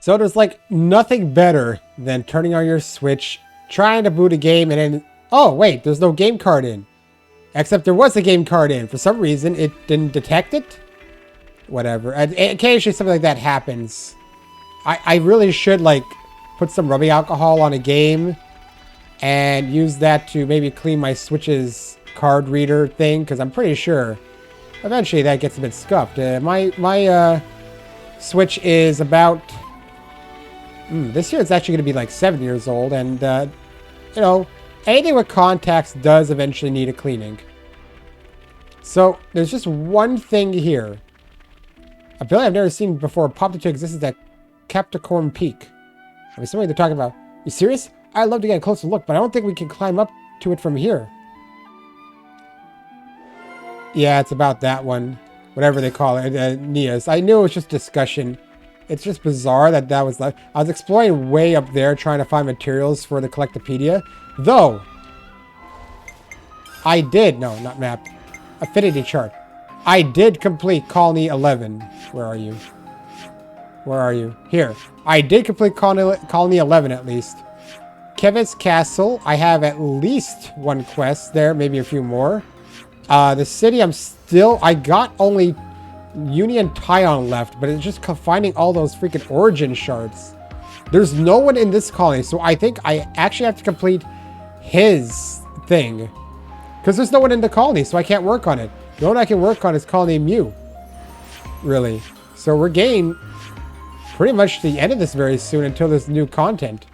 So there's like nothing better than turning on your Switch, trying to boot a game, and then, oh wait, there's no game card in. Except there was a game card in. For some reason, it didn't detect it. Whatever. Occasionally something like that happens. I really should like put some rubbing alcohol on a game and use that to maybe clean my Switch's card reader thing, because I'm pretty sure eventually that gets a bit scuffed. My Switch is about... this year it's actually going to be like 7 years old, and you know, anything with contacts does eventually need a cleaning. So there's just one thing here. A building I've never seen before popped into existence at Capricorn Peak. I'm assuming they're talking about... You serious? I'd love to get a closer look, but I don't think we can climb up to it from here. Yeah, it's about that one. Whatever they call it, Nias. I knew it was just discussion. It's just bizarre that that was like... I was exploring way up there trying to find materials for the Collectopedia. Though, I did... No, not map. Affinity chart. I did complete Colony 11. Where are you? Where are you? Here. I did complete Colony 11 at least. Keves Castle. I have at least one quest there. Maybe a few more. The city I'm still... I got only Union Tyon left. But it's just finding all those freaking origin shards. There's no one in this colony. So I think I actually have to complete his thing. Because there's no one in the colony. So I can't work on it. The only I can work on is Colony Mu. Really. So we're getting pretty much the end of this very soon until there's new content.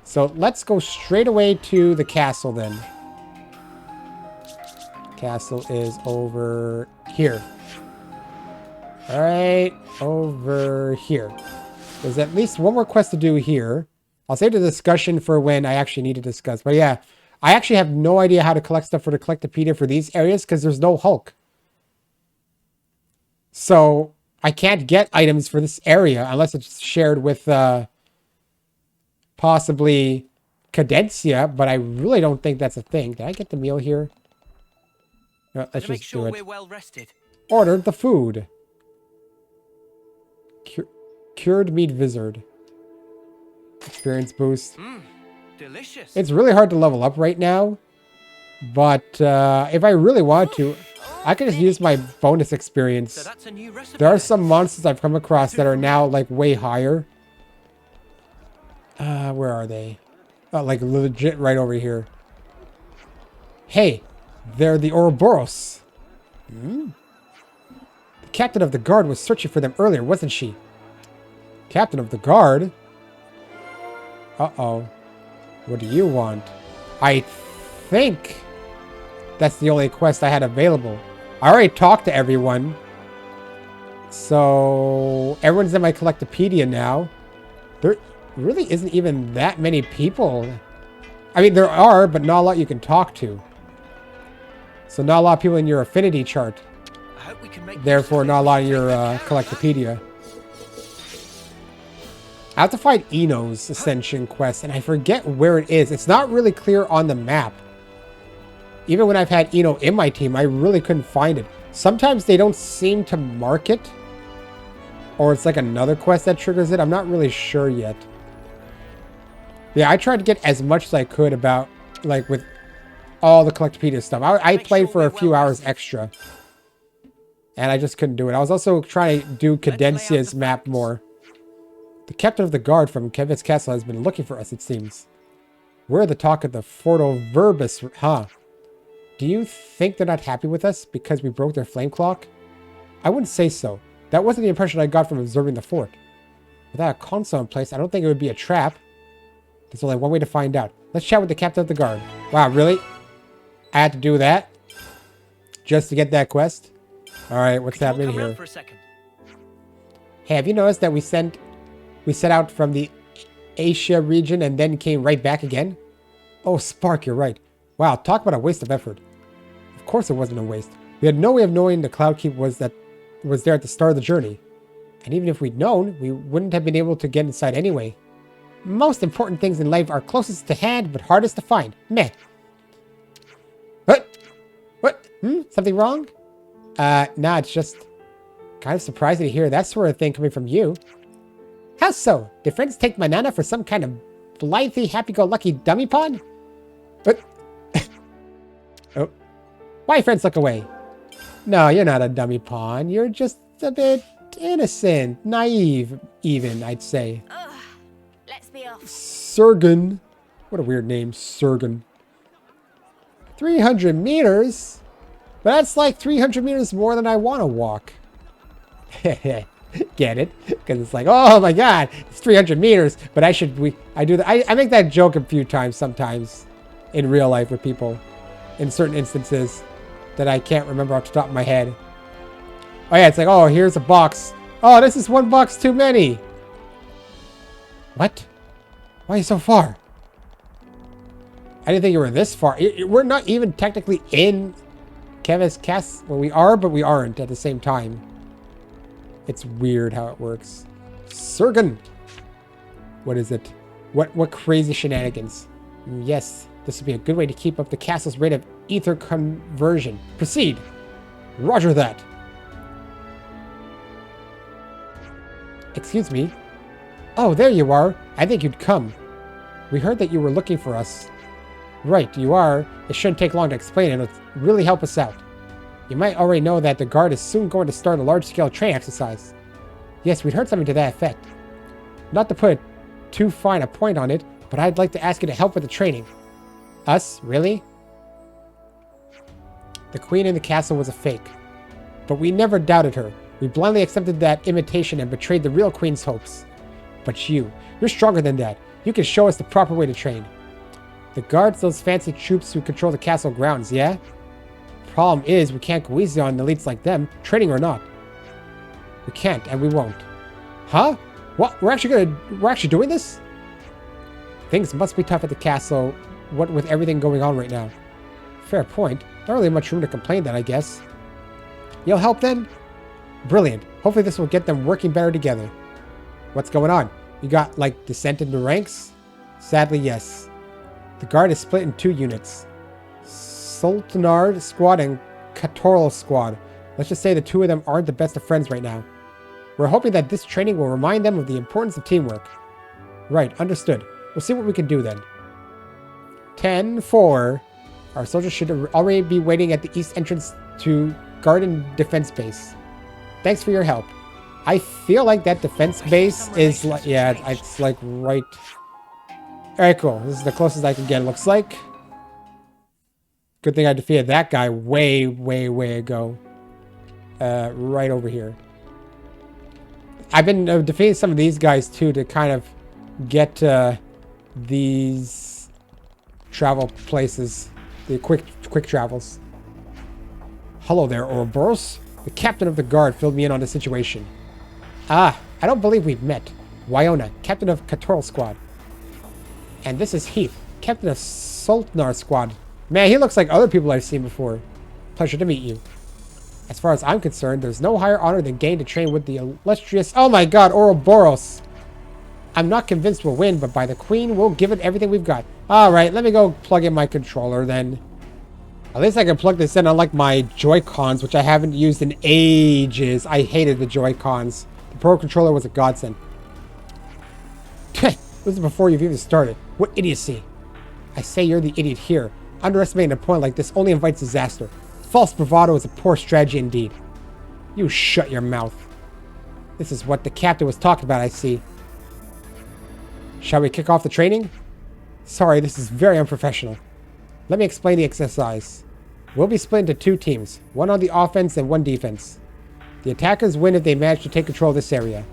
So let's go straight away to the castle then. Castle is over here. Alright, over here. There's at least one more quest to do here. I'll save the discussion for when I actually need to discuss. But yeah, I actually have no idea how to collect stuff for the Collectopedia for these areas because there's no Hulk. So I can't get items for this area unless it's shared with possibly Cadencia, but I really don't think that's a thing. Did I get the meal here? No, let's just do it. We're well rested. Ordered the food. Cured meat wizard. Experience boost. Delicious. It's really hard to level up right now, but if I really want to, I can just use my bonus experience. So that's a new recipe. There are some monsters I've come across that are now like way higher. Where are they? Oh, like legit right over here. Hey, they're the Ouroboros. The captain of the guard was searching for them earlier, wasn't she? Captain of the guard? Uh-oh. What do you want? I think that's the only quest I had available. I already talked to everyone. So everyone's in my Collectopedia now. There really isn't even that many people. I mean, there are, but not a lot you can talk to. So not a lot of people in your affinity chart. I hope we can make Therefore, not a lot in your Collectopedia. I have to find Eno's Ascension quest, and I forget where it is. It's not really clear on the map. Even when I've had Eno in my team, I really couldn't find it. Sometimes they don't seem to mark it. Or it's like another quest that triggers it. I'm not really sure yet. Yeah, I tried to get as much as I could about, like, with all the Collectopedia stuff. I played for a few hours extra. And I just couldn't do it. I was also trying to do Cadencia's map more. The captain of the guard from Keves Castle has been looking for us, it seems. We're the talk of the Forto Verbis, huh? Do you think they're not happy with us because we broke their flame clock? I wouldn't say so. That wasn't the impression I got from observing the fort. Without a console in place, I don't think it would be a trap. There's only one way to find out. Let's chat with the captain of the guard. Wow, really? I had to do that? Just to get that quest? Alright, what's happening here? For a second. Hey, have you noticed that we set out from the Asia region and then came right back again? Oh, Spark, you're right. Wow, talk about a waste of effort. Of course it wasn't a waste. We had no way of knowing the Cloud Keep was there at the start of the journey. And even if we'd known, we wouldn't have been able to get inside anyway. Most important things in life are closest to hand, but hardest to find. Meh. What? Something wrong? Nah, it's just kind of surprising to hear that sort of thing coming from you. How so? Did friends take my Nana for some kind of blithey, happy-go-lucky dummy pawn? But... oh. Why friends look away? No, you're not a dummy pawn. You're just a bit innocent, naive, even, I'd say. Ugh, let's be off. Sigrun. What a weird name, Sigrun. 300 meters? But that's like 300 meters more than I want to walk. Get it? Because it's like, oh my god, it's 300 meters. But I make that joke a few times sometimes in real life with people in certain instances that I can't remember off the top of my head. Oh yeah, it's like, oh, here's a box. Oh, this is one box too many. What? Why are you so far? I didn't think you were this far. We're not even technically in Keves Castle. Well, we are, but we aren't at the same time. It's weird how it works. Sigrun! What is it? What crazy shenanigans? Yes, this would be a good way to keep up the castle's rate of ether conversion. Proceed! Roger that! Excuse me? Oh, there you are. I think you'd come. We heard that you were looking for us. Right, you are. It shouldn't take long to explain it. It'll really help us out. You might already know that the guard is soon going to start a large-scale training exercise. Yes, we'd heard something to that effect. Not to put too fine a point on it, but I'd like to ask you to help with the training. Us? Really? The queen in the castle was a fake. But we never doubted her. We blindly accepted that imitation and betrayed the real queen's hopes. But you're stronger than that. You can show us the proper way to train. The guards, those fancy troops who control the castle grounds, yeah? Problem is, we can't go easy on elites like them, training or not. We can't, and we won't. Huh? What? We're actually doing this? Things must be tough at the castle, what with everything going on right now. Fair point. Not really much room to complain then, I guess. You'll help then? Brilliant. Hopefully this will get them working better together. What's going on? You got, like, Dissent in the ranks? Sadly, yes. The guard is split in 2 units. Sultanard Squad and Katoral Squad. Let's just say the 2 of them aren't the best of friends right now. We're hoping that this training will remind them of the importance of teamwork. Right, understood. We'll see what we can do then. 10-4. Our soldiers should already be waiting at the east entrance to Garden Defense Base. Thanks for your help. I feel like that defense base is like, yeah, it's like right. Alright, cool. This is the closest I can get, it looks like. Good thing I defeated that guy way ago. Right over here. I've been defeating some of these guys too to kind of get these travel places, the quick travels. Hello there, Ouroboros. The captain of the guard filled me in on the situation. Ah, I don't believe we've met. Wyona, captain of Katoral Squad. And this is Heath, captain of Sultanar Squad. Man, he looks like other people I've seen before. Pleasure to meet you. As far as I'm concerned, there's no higher honor than getting to train with the illustrious... Oh my god, Ouroboros! I'm not convinced we'll win, but by the queen, we'll give it everything we've got. Alright, let me go plug in my controller then. At least I can plug this in, unlike my Joy-Cons, which I haven't used in ages. I hated the Joy-Cons. The Pro Controller was a godsend. This is before you've even started. What idiocy. I say you're the idiot here. Underestimating a point like this only invites disaster. False bravado is a poor strategy indeed. You shut your mouth. This is what the captain was talking about, I see. Shall we kick off the training? Sorry, this is very unprofessional. Let me explain the exercise. We'll be split into 2 teams, one on the offense and one defense. The attackers win if they manage to take control of this area.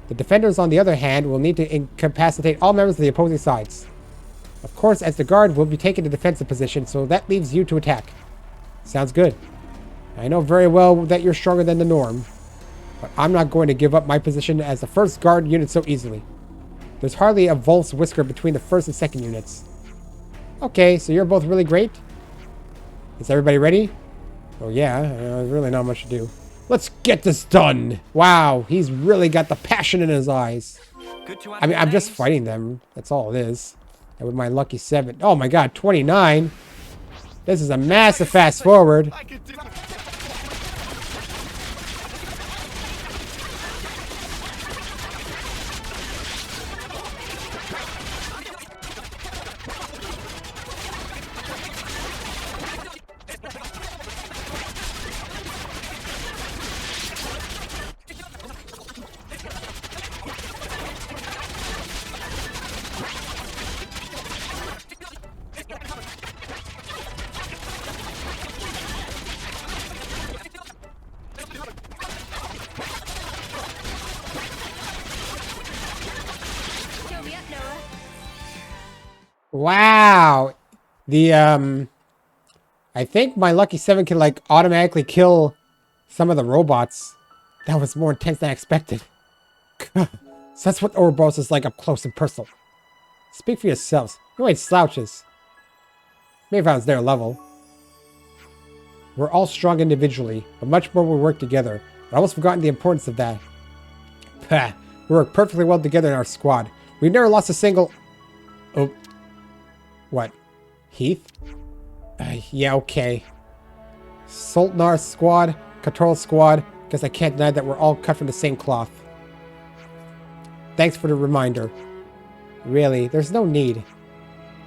The defenders, on the other hand, will need to incapacitate all members of the opposing sides. Of course, as the guard, we'll be taking the defensive position, so that leaves you to attack. Sounds good. I know very well that you're stronger than the norm, but I'm not going to give up my position as the first guard unit so easily. There's hardly a Vol's whisker between the first and second units. Okay, so you're both really great? Is everybody ready? Oh yeah, there's really not much to do. Let's get this done! Wow, he's really got the passion in his eyes. I mean, I'm just fighting them. That's all it is. And with my lucky 7. Oh my god, 29! This is a massive fast forward. Wow. I think my Lucky 7 can, like, automatically kill some of the robots. That was more intense than I expected. So that's what Ouroboros is like up close and personal. Speak for yourselves. You ain't slouches. Maybe if I was their level. We're all strong individually, but much more when we work together. I'd almost forgotten the importance of that. Pah. We work perfectly well together in our squad. We've never lost a single... Oh. What? Heath? Yeah, okay. Sultanar squad, Control squad. Guess I can't deny that we're all cut from the same cloth. Thanks for the reminder. Really, there's no need.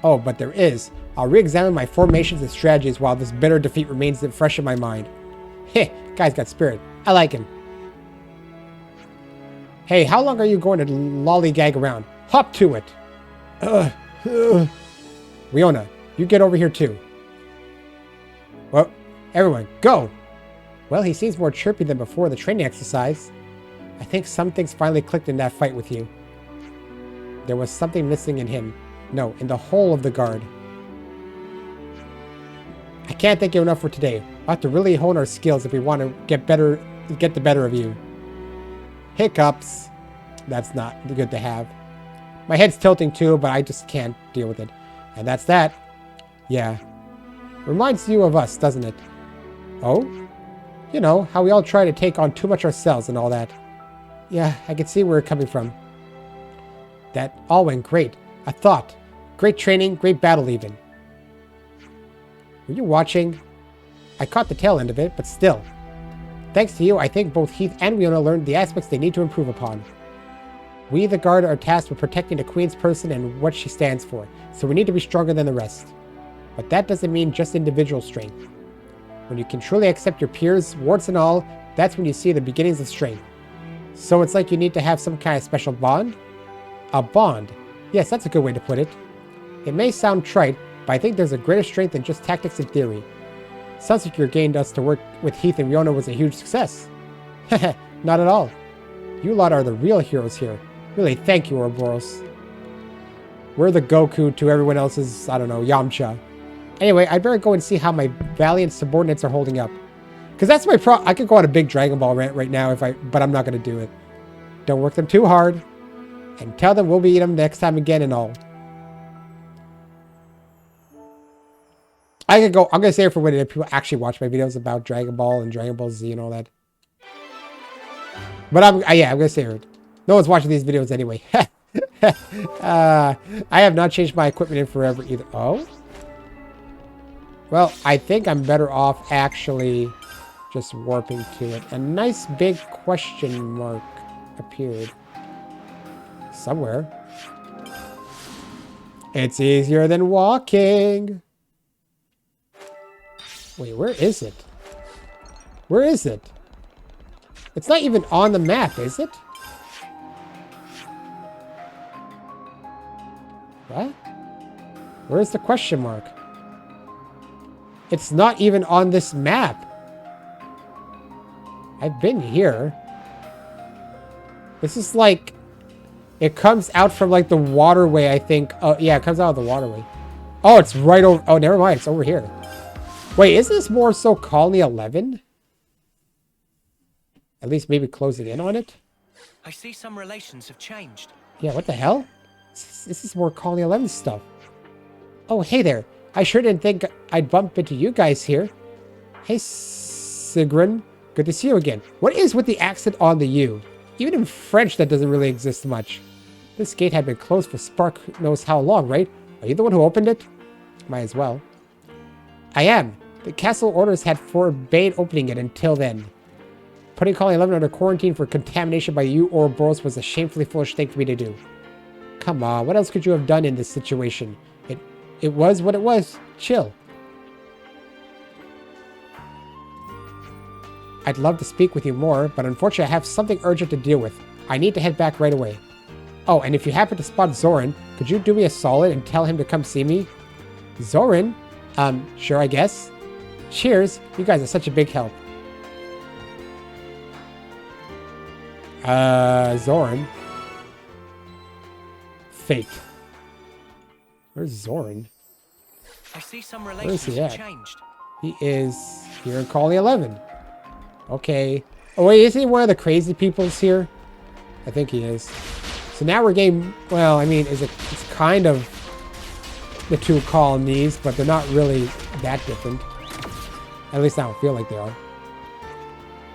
Oh, but there is. I'll re-examine my formations and strategies while this bitter defeat remains fresh in my mind. Heh, guy's got spirit. I like him. Hey, how long are you going to lollygag around? Hop to it. Riona, you get over here too. Well, everyone, go! Well, he seems more chirpy than before the training exercise. I think some things finally clicked in that fight with you. There was something missing in him. No, in the whole of the guard. I can't thank you enough for today. We'll have to really hone our skills if we want to get the better of you. Hiccups. That's not good to have. My head's tilting too, but I just can't deal with it. And that's that. Yeah. Reminds you of us, doesn't it? Oh? You know, how we all try to take on too much ourselves and all that. Yeah, I can see where you're coming from. That all went great. I thought. Great training, great battle even. Were you watching? I caught the tail end of it, but still. Thanks to you, I think both Heath and Riona learned the aspects they need to improve upon. We, the guard, are tasked with protecting the Queen's person and what she stands for, so we need to be stronger than the rest. But that doesn't mean just individual strength. When you can truly accept your peers, warts and all, that's when you see the beginnings of strength. So it's like you need to have some kind of special bond? A bond. Yes, that's a good way to put it. It may sound trite, but I think there's a greater strength than just tactics and theory. Sounds like your gained us to work with Heath and Riona was a huge success. Heh, not at all. You lot are the real heroes here. Really, thank you, Ouroboros. We're the Goku to everyone else's, I don't know, Yamcha. Anyway, I'd better go and see how my valiant subordinates are holding up. Because that's my I could go on a big Dragon Ball rant right now, but I'm not going to do it. Don't work them too hard. And tell them we'll be eating them next time again and all. I could go, I'm going to save it for when people actually watch my videos about Dragon Ball and Dragon Ball Z and all that. But I'm going to save it. No one's watching these videos anyway. I have not changed my equipment in forever either. Oh? Well, I think I'm better off actually just warping to it. A nice big question mark appeared. Somewhere. It's easier than walking. Wait, where is it? Where is it? It's not even on the map, is it? What? Where's the question mark? It's not even on this map. I've been here. This is like... It comes out from like the waterway, I think. Oh, yeah, it comes out of the waterway. Oh, it's right over... Oh, never mind. It's over here. Wait, isn't this more so Colony 11? At least maybe closing in on it? I see some relations have changed. Yeah, what the hell? This is more Colony 11 stuff. Oh, hey there. I sure didn't think I'd bump into you guys here. Hey, Sigrun. Good to see you again. What is with the accent on the U? Even in French, that doesn't really exist much. This gate had been closed for Spark knows how long, right? Are you the one who opened it? Might as well. I am. The castle orders had forbade opening it until then. Putting Colony 11 under quarantine for contamination by you or Boros was a shamefully foolish thing for me to do. Come on, what else could you have done in this situation? It was what it was. Chill. I'd love to speak with you more, but unfortunately I have something urgent to deal with. I need to head back right away. Oh, and if you happen to spot Zoran, could you do me a solid and tell him to come see me? Zoran? Sure, I guess. Cheers. You guys are such a big help. Zoran. Fate. Where's Zoran? I see some Where is relations he have at? changed. He is here in Colony 11. Okay. Oh, wait, isn't he one of the crazy peoples here? I think he is. So now we're getting, well, I mean, it's kind of the two colonies, but they're not really that different. At least I don't feel like they are.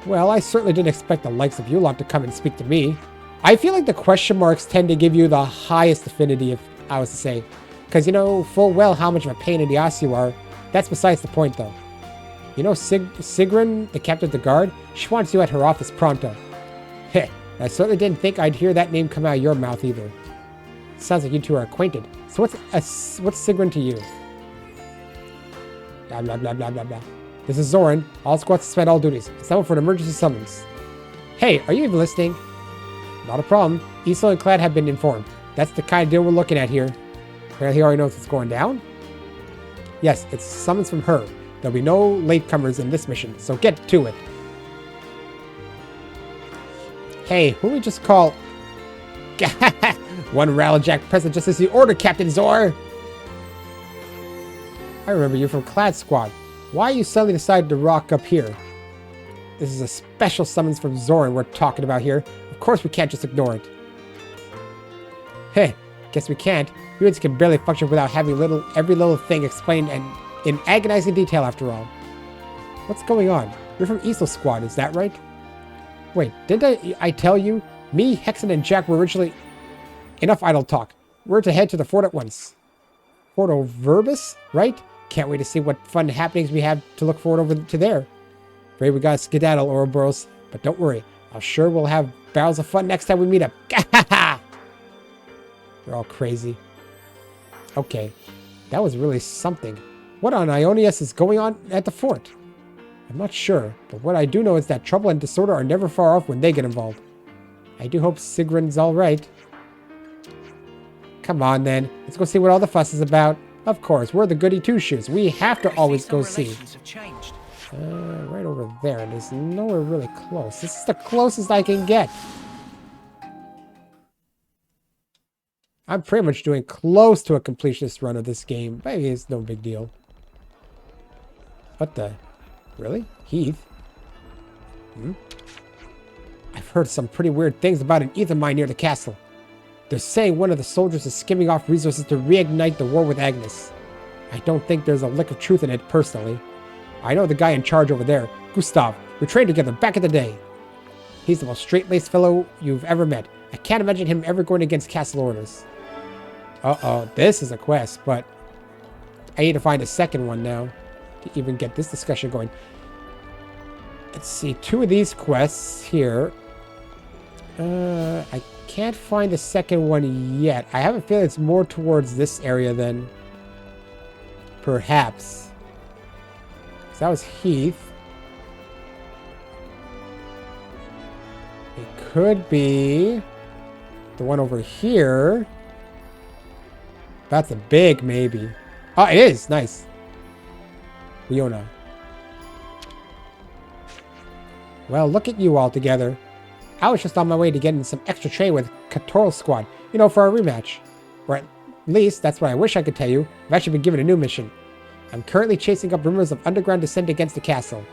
Well, I certainly didn't expect the likes of you lot to come and speak to me. I feel like the question marks tend to give you the highest affinity, if I was to say. Because you know full well how much of a pain in the ass you are. That's besides the point, though. You know Sigrun, the captain of the guard? She wants you at her office pronto. Heh, I certainly didn't think I'd hear that name come out of your mouth either. Sounds like you two are acquainted. So what's Sigrun to you? Blah, blah, blah, blah, blah, blah. This is Zoran. All squads suspend all duties. Summon for an emergency summons. Hey, are you even listening? Not a problem. Isla and Clad have been informed. That's the kind of deal we're looking at here. Apparently he already knows what's going down. Yes, it's summons from her. There'll be no latecomers in this mission, so get to it. Hey, who we just call... One Rattlejack present just as you ordered, Captain Zor! I remember you from Clad Squad. Why you suddenly decided to rock up here? This is a special summons from Zoran we're talking about here. Of course we can't just ignore it. Heh, guess we can't. Humans can barely function without having every little thing explained and in agonizing detail after all. What's going on? You're from Isla Squad, is that right? Wait, didn't I tell you? Me, Hexen, and Jack were originally... Enough idle talk. We're to head to the fort at once. Fort Overbus, right? Can't wait to see what fun happenings we have to look forward over to there. Afraid we got skedaddle, Ouroboros, but don't worry. I'm sure we'll have barrels of fun next time we meet up. They're all crazy. Okay, that was really something. What on Ionius is going on at the fort? I'm not sure, but what I do know is that trouble and disorder are never far off when they get involved. I do hope Sigrun's all right. Come on then, let's go see what all the fuss is about. Of course, we're the goody two-shoes. We have to always go see. Right over there, and there's nowhere really close. This is the closest I can get. I'm pretty much doing close to a completionist run of this game. Maybe it's no big deal. What the? Really? Heath? I've heard some pretty weird things about an ether mine near the castle. They're saying one of the soldiers is skimming off resources to reignite the war with Agnus. I don't think there's a lick of truth in it, personally. I know the guy in charge over there, Gustav. We trained together back in the day. He's the most straight-laced fellow you've ever met. I can't imagine him ever going against castle orders. Uh-oh, this is a quest, but I need to find a second one now to even get this discussion going. Let's see, 2 of these quests here. I can't find the second one yet. I have a feeling it's more towards this area than perhaps. So that was Heath. It could be the one over here. That's a big maybe. Oh, it is. Nice. Leona. Well, look at you all together. I was just on my way to getting some extra training with Catorl Squad, you know, for our rematch. Or at least, that's what I wish I could tell you. I've actually been given a new mission. I'm currently chasing up rumors of underground dissent against the castle.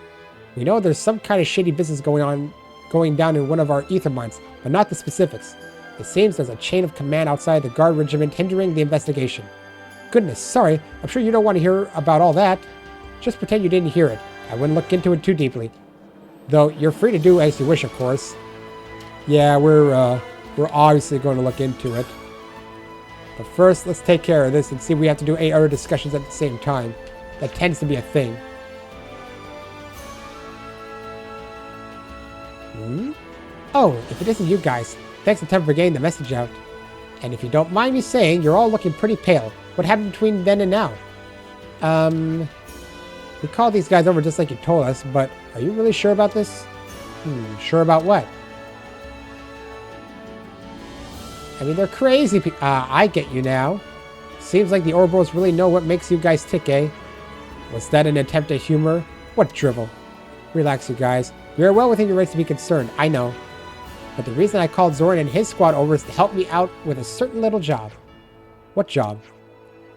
We know there's some kind of shady business going down in one of our ether mines, but not the specifics. It seems there's a chain of command outside the guard regiment hindering the investigation. Goodness, sorry, I'm sure you don't want to hear about all that. Just pretend you didn't hear it. I wouldn't look into it too deeply. Though, you're free to do as you wish, of course. Yeah, we're obviously going to look into it. But first, let's take care of this and see if we have to do 8 other discussions at the same time. That tends to be a thing. Oh, if it isn't you guys, thanks a ton for getting the message out. And if you don't mind me saying, you're all looking pretty pale. What happened between then and now? We called these guys over just like you told us, but are you really sure about this? Sure about what? I mean, they're crazy people. I get you now. Seems like the Ouroboros really know what makes you guys tick, eh? Was that an attempt at humor? What drivel? Relax, you guys. You're well within your rights to be concerned, I know. But the reason I called Zoran and his squad over is to help me out with a certain little job. What job?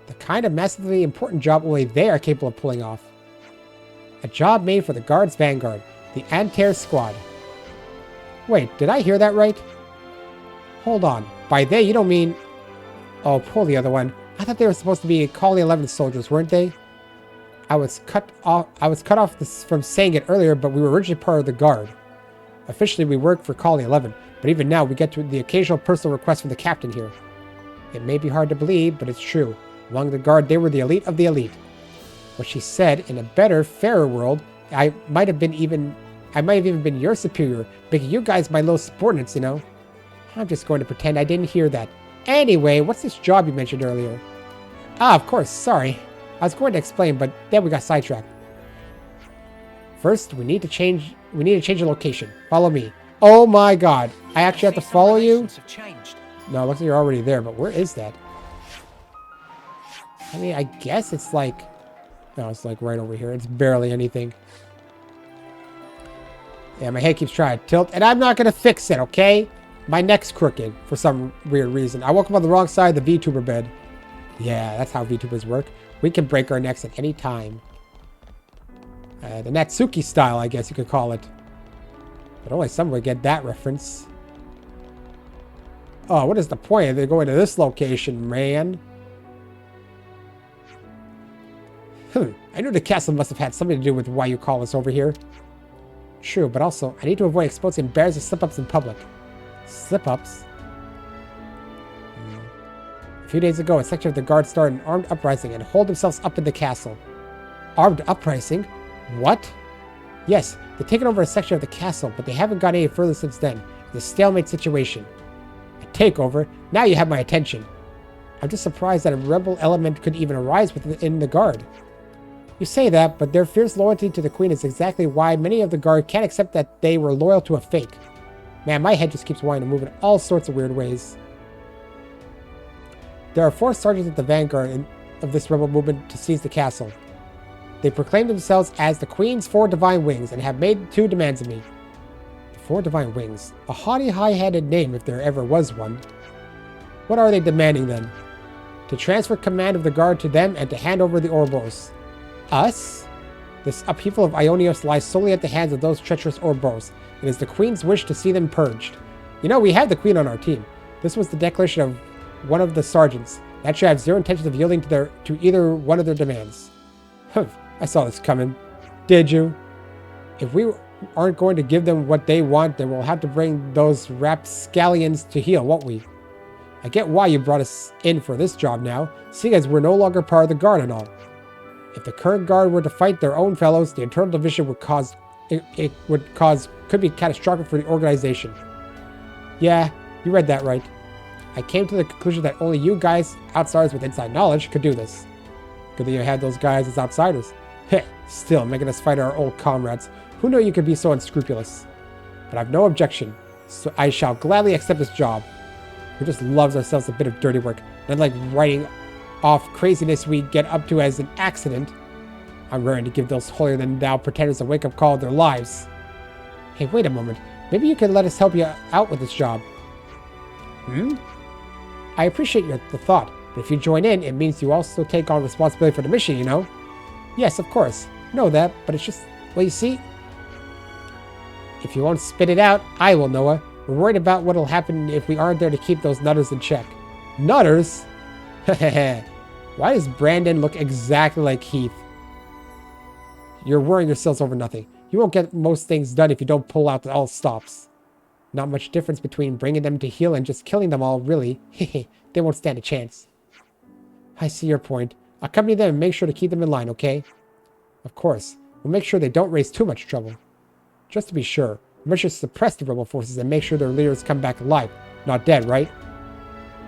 The kind of massively important job only they are capable of pulling off. A job made for the Guard's Vanguard, the Antair Squad. Wait, did I hear that right? Hold on. By they, you don't mean... Oh, pull the other one. I thought they were supposed to be Colony 11 soldiers, weren't they? I was cut off from saying it earlier, but we were originally part of the Guard. Officially, we work for Colony 11, but even now, we get to the occasional personal request from the captain here. It may be hard to believe, but it's true. Among the Guard, they were the elite of the elite. What she said, in a better, fairer world, I might have even been your superior, making you guys my low subordinates, you know? I'm just going to pretend I didn't hear that. Anyway, what's this job you mentioned earlier? Ah, of course, sorry. I was going to explain, but then we got sidetracked. First, we need to change the location. Follow me. Oh my god. I actually have to follow you? No, it looks like you're already there, but where is that? I mean, I guess it's like... No, it's like right over here. It's barely anything. Yeah, my head keeps trying to tilt, and I'm not going to fix it, okay? My neck's crooked for some weird reason. I woke up on the wrong side of the Vtuber bed. Yeah, that's how VTubers work. We can break our necks at any time. The Natsuki style, I guess you could call it. But only some would get that reference. Oh, what is the point of going to this location, man? I knew the castle must have had something to do with why you call us over here. True, but also, I need to avoid exposing bears and slip-ups in public. Slip-ups? A few days ago, a section of the Guard started an armed uprising and holed themselves up in the castle. Armed uprising? What? Yes, they've taken over a section of the castle, but they haven't gone any further since then. It's a stalemate situation. A takeover? Now you have my attention. I'm just surprised that a rebel element could even arise within the Guard. You say that, but their fierce loyalty to the Queen is exactly why many of the Guard can't accept that they were loyal to a fake. Man, my head just keeps wanting to move in all sorts of weird ways. There are 4 sergeants at the vanguard of this rebel movement to seize the castle. They proclaim themselves as the Queen's 4 Divine Wings and have made 2 demands of me. The 4 Divine Wings? A haughty, high-handed name if there ever was one. What are they demanding then? To transfer command of the Guard to them and to hand over the Ouroboros. Us? This upheaval of Ionios lies solely at the hands of those treacherous Ouroboros. It is the Queen's wish to see them purged. You know, we have the Queen on our team. This was the declaration of one of the sergeants. That should have zero intentions of yielding to either one of their demands. Humph, I saw this coming. Did you? If we aren't going to give them what they want, then we'll have to bring those rapscallions to heel, won't we? I get why you brought us in for this job now, seeing as we're no longer part of the Guard and all. If the current Guard were to fight their own fellows, the internal division could be catastrophic for the organization. Yeah, you read that right. I came to the conclusion that only you guys, outsiders with inside knowledge, could do this. Good that you had those guys as outsiders. Heh, still making us fight our old comrades. Who knew you could be so unscrupulous? But I've no objection, so I shall gladly accept this job. Who just loves ourselves a bit of dirty work, and like writing off craziness we get up to as an accident. I'm raring to give those holier-than-thou pretenders a wake-up call of their lives. Hey, wait a moment. Maybe you can let us help you out with this job. I appreciate the thought, but if you join in, it means you also take on responsibility for the mission, you know? Yes, of course. Know that, but it's just... Well, you see... If you won't spit it out, I will, Noah. We're worried about what'll happen if we aren't there to keep those nutters in check. Nutters? Hehehe. Why does Brandon look exactly like Heath? You're worrying yourselves over nothing. You won't get most things done if you don't pull out all stops. Not much difference between bringing them to heel and just killing them all, really. Hehe, they won't stand a chance. I see your point. Accompany them and make sure to keep them in line, okay? Of course. We'll make sure they don't raise too much trouble. Just to be sure, we'll make sure to suppress the rebel forces and make sure their leaders come back alive, not dead, right?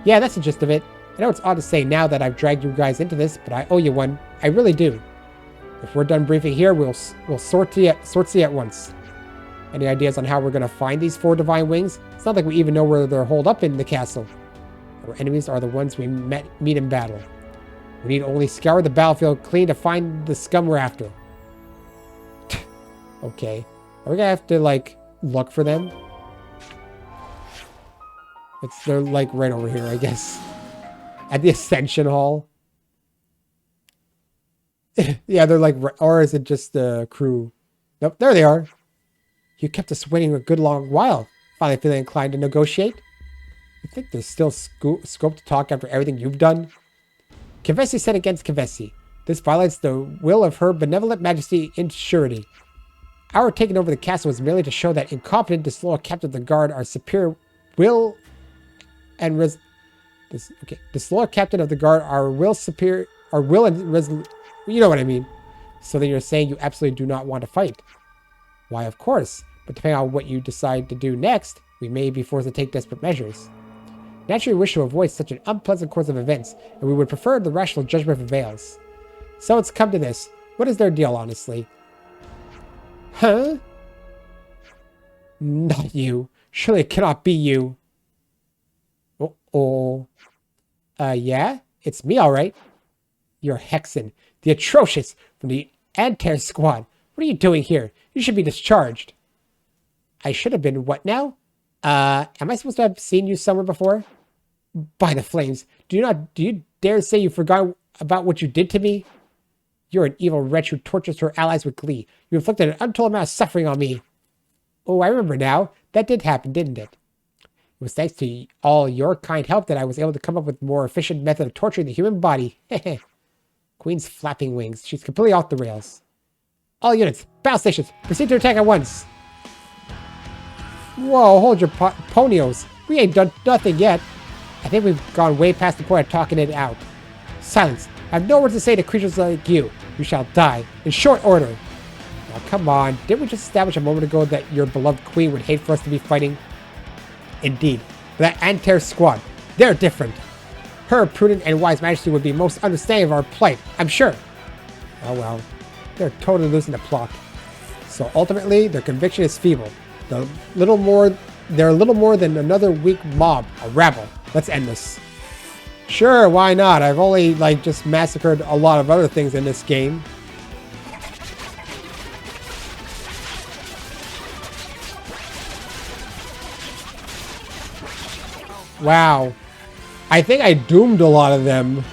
Yeah, that's the gist of it. I know it's odd to say now that I've dragged you guys into this, but I owe you one. I really do. If we're done briefing here, we'll sort you at once. Any ideas on how we're going to find these 4 Divine Wings? It's not like we even know where they're holed up in the castle. Our enemies are the ones we meet in battle. We need only scour the battlefield clean to find the scum we're after. Okay. Are we going to have to, like, look for them? They're, like, right over here, I guess. At the Ascension Hall. Yeah, they're like, or is it just the crew? Nope, there they are. You kept us waiting a good long while. Finally feeling inclined to negotiate. You think there's still scope to talk after everything you've done? Kevesi said against Kevesi. This violates the will of her benevolent majesty in surety. Our taking over the castle was merely to show that incompetent, disloyal captain of the guard, our superior will and disloyal captain of the guard, our will and resolution. You know what I mean. So then you're saying you absolutely do not want to fight. Why, of course. But depending on what you decide to do next, we may be forced to take desperate measures. Naturally, we wish to avoid such an unpleasant course of events, and we would prefer the rational judgment prevails. So it's come to this. What is their deal, honestly? Huh? Not you. Surely it cannot be you. Oh. Yeah? It's me, all right. You're Hexen, the atrocious from the Antair squad. What are you doing here? You should be discharged. I should have been what now? Am I supposed to have seen you somewhere before? By the flames, do you dare say you forgot about what you did to me? You're an evil wretch who tortures her allies with glee. You inflicted an untold amount of suffering on me. Oh, I remember now. That did happen, didn't it? It was thanks to all your kind help that I was able to come up with a more efficient method of torturing the human body. Queen's flapping wings. She's completely off the rails. All units, battle stations, proceed to attack at once. Whoa, hold your ponios. We ain't done nothing yet. I think we've gone way past the point of talking it out. Silence. I have no words to say to creatures like you. You shall die in short order. Now, come on. Didn't we just establish a moment ago that your beloved queen would hate for us to be fighting? Indeed. But that Antair squad, they're different. Her prudent and wise majesty would be most understanding of our plight, I'm sure. Oh well. They're totally losing the plot. So ultimately, their conviction is feeble. They're a little more than another weak mob, a rabble. Let's end this. Sure, why not? I've only, just massacred a lot of other things in this game. Wow. I think I doomed a lot of them.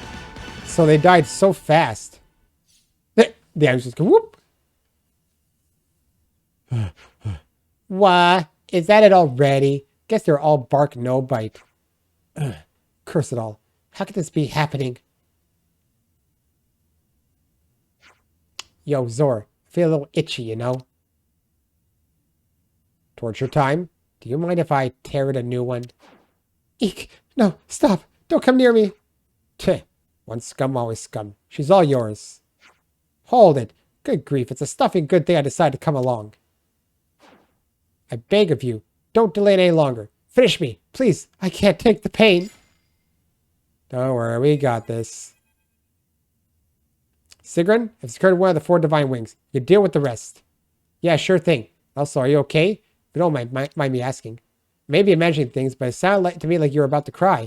So they died so fast. The Agnus just go whoop. What? Is that it already? Guess they're all bark, no bite. Curse it all. How could this be happening? Yo, Zor. I feel a little itchy, you know? Torture time? Do you mind if I tear it a new one? Eek! No, stop! Don't come near me! Tch. Once scum, always scum. She's all yours. Hold it. Good grief, it's a stuffing good thing I decided to come along. I beg of you, don't delay it any longer. Finish me, please. I can't take the pain. Don't worry, we got this. Sigrun, I've secured one of the 4 divine wings. You deal with the rest. Yeah, sure thing. Also, are you okay? If you don't mind me asking. Maybe imagining things, but it sounded to me like you were about to cry.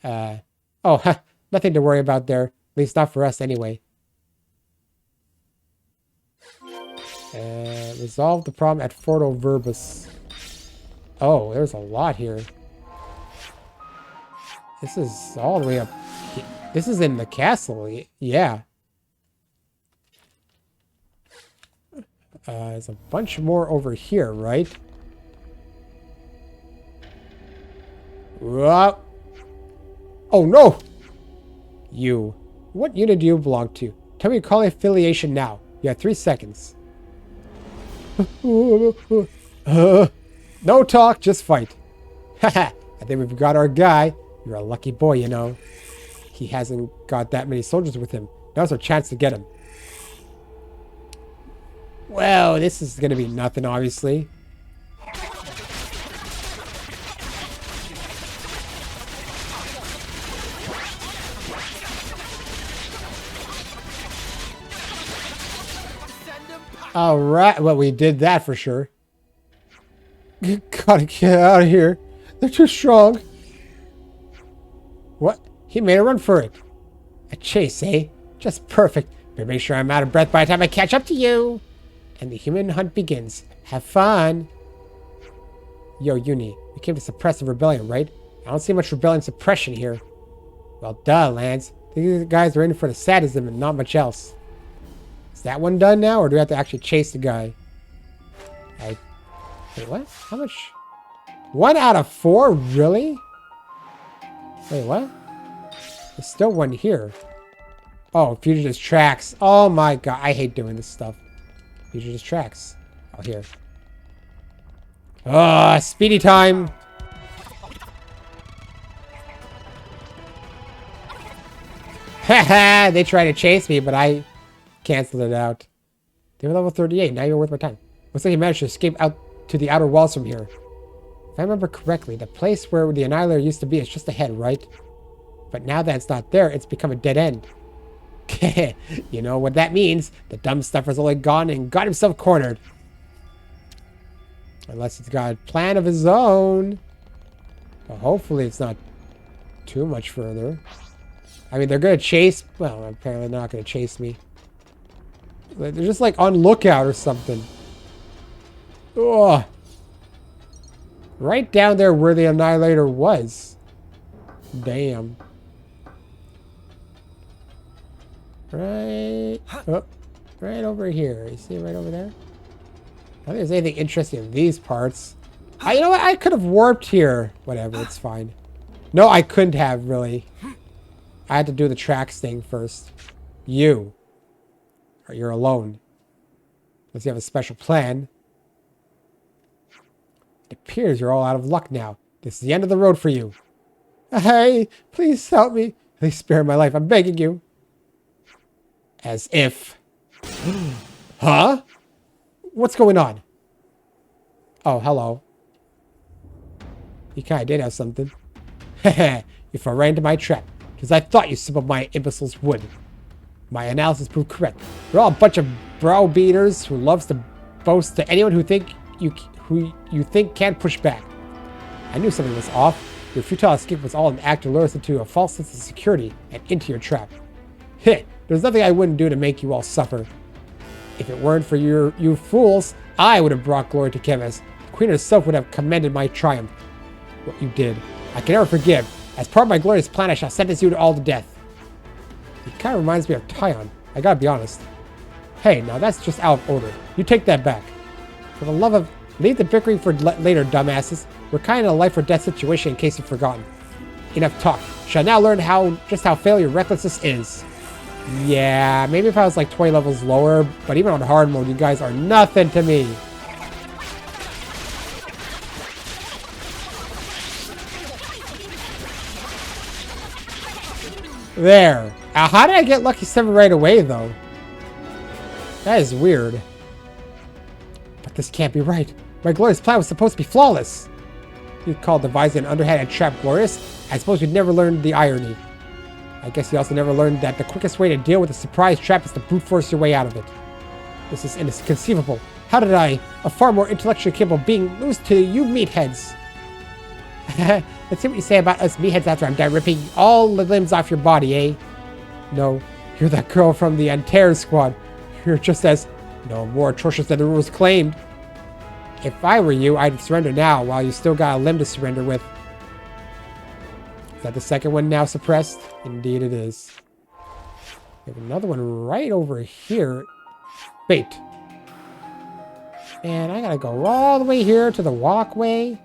Nothing to worry about there. At least not for us, anyway. Resolve the problem at Forto Verbus. Oh, there's a lot here. This is all the way up. This is in the castle. Yeah. There's a bunch more over here, right? Whoa. Oh, no! You. What unit do you belong to? Tell me your calling affiliation now. You have 3 seconds. No talk, just fight. Haha, I think we've got our guy. You're a lucky boy, you know. He hasn't got that many soldiers with him. Now's our chance to get him. Well, this is going to be nothing, obviously. All right, well, we did that for sure. Gotta get out of here. They're too strong. What? He made a run for it. A chase, eh? Just perfect. Better make sure I'm out of breath by the time I catch up to you. And the human hunt begins. Have fun. Yo, Uni, we came to suppress the rebellion, right? I don't see much rebellion suppression here. Well, duh, Lance. These guys are in for the sadism and not much else. Is that one done now, or do we have to actually chase the guy? Wait, what? How much? 1 out of 4? Really? Wait, what? There's still one here. Oh, Fugitive's Tracks. Oh my god, I hate doing this stuff. Fugitive's Tracks. Oh, here. Ah, speedy time. Haha, they tried to chase me, but I canceled it out. They were level 38. Now you're worth my time. Looks like you managed to escape out to the outer walls from here. If I remember correctly, the place where the Annihilator used to be is just ahead, right? But now that it's not there, it's become a dead end. You know what that means? The dumb stuffer's only gone and got himself cornered. Unless he's got a plan of his own. But hopefully it's not too much further. I mean, they're going to chase... Well, apparently they're not going to chase me. They're just like on lookout or something. Ugh. Right down there where the Annihilator was. Damn. Right... Oh, right over here. You see it right over there? I don't think there's anything interesting in these parts. You know what? I could have warped here. Whatever, it's fine. No, I couldn't have, really. I had to do the tracks thing first. You. Or you're alone. Unless you have a special plan. It appears you're all out of luck now. This is the end of the road for you. Hey, please help me. Please spare my life. I'm begging you. As if. Huh? What's going on? Oh, hello. You kind of did have something. Heh, you fell right into my trap. Because I thought you simple my imbeciles would. My analysis proved correct. You're all a bunch of browbeaters who loves to boast to anyone who you think can't push back. I knew something was off. Your futile escape was all an act to lure us into a false sense of security and into your trap. Heh, there's nothing I wouldn't do to make you all suffer. If it weren't for you fools, I would have brought glory to Keves. The Queen herself would have commended my triumph. What you did, I can never forgive. As part of my glorious plan, I shall sentence you all to death. It kind of reminds me of Tyon. I gotta be honest. Hey, now that's just out of order. You take that back. For the love of... Leave the bickering for later, dumbasses. We're kind of in a life or death situation in case you've forgotten. Enough talk. Shall now learn just how failure recklessness is. Yeah, maybe if I was like 20 levels lower, but even on hard mode, you guys are nothing to me. There. How did I get Lucky 7 right away, though? That is weird. But this can't be right. My glorious plan was supposed to be flawless. You called devising an underhanded trap glorious? I suppose you'd never learned the irony. I guess you also never learned that the quickest way to deal with a surprise trap is to brute force your way out of it. This is inconceivable. How did I, a far more intellectually capable being, lose to you meatheads? Let's see what you say about us meatheads after I'm done ripping all the limbs off your body, eh? No, you're that girl from the Antares squad. You're just as, no more atrocious than the rules claimed. If I were you, I'd surrender now while you still got a limb to surrender with. Is that the second one now suppressed? Indeed it is. We have another one right over here. Wait. And I gotta go all the way here to the walkway.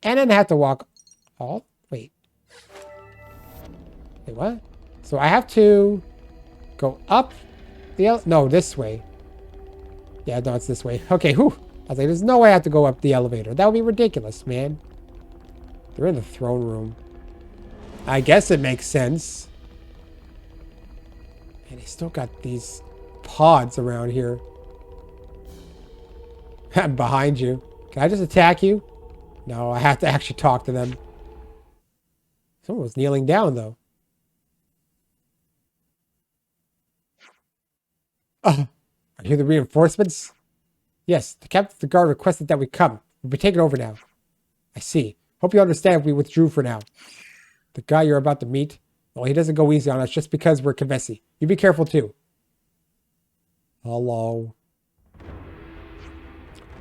And then have to walk all... Wait. Wait, what? So I have to go up the... No, this way. Yeah, no, it's this way. Okay, whew. I was like, there's no way I have to go up the elevator. That would be ridiculous, man. They're in the throne room. I guess it makes sense. And they still got these pods around here. I'm behind you. Can I just attack you? No, I have to actually talk to them. Someone was kneeling down, though. Are you the reinforcements? Yes, the captain of the guard requested that we come. We'll be taken over now. I see. Hope you understand if we withdrew for now. The guy you're about to meet, well, he doesn't go easy on us just because we're Kevesi. You be careful, too. Hello.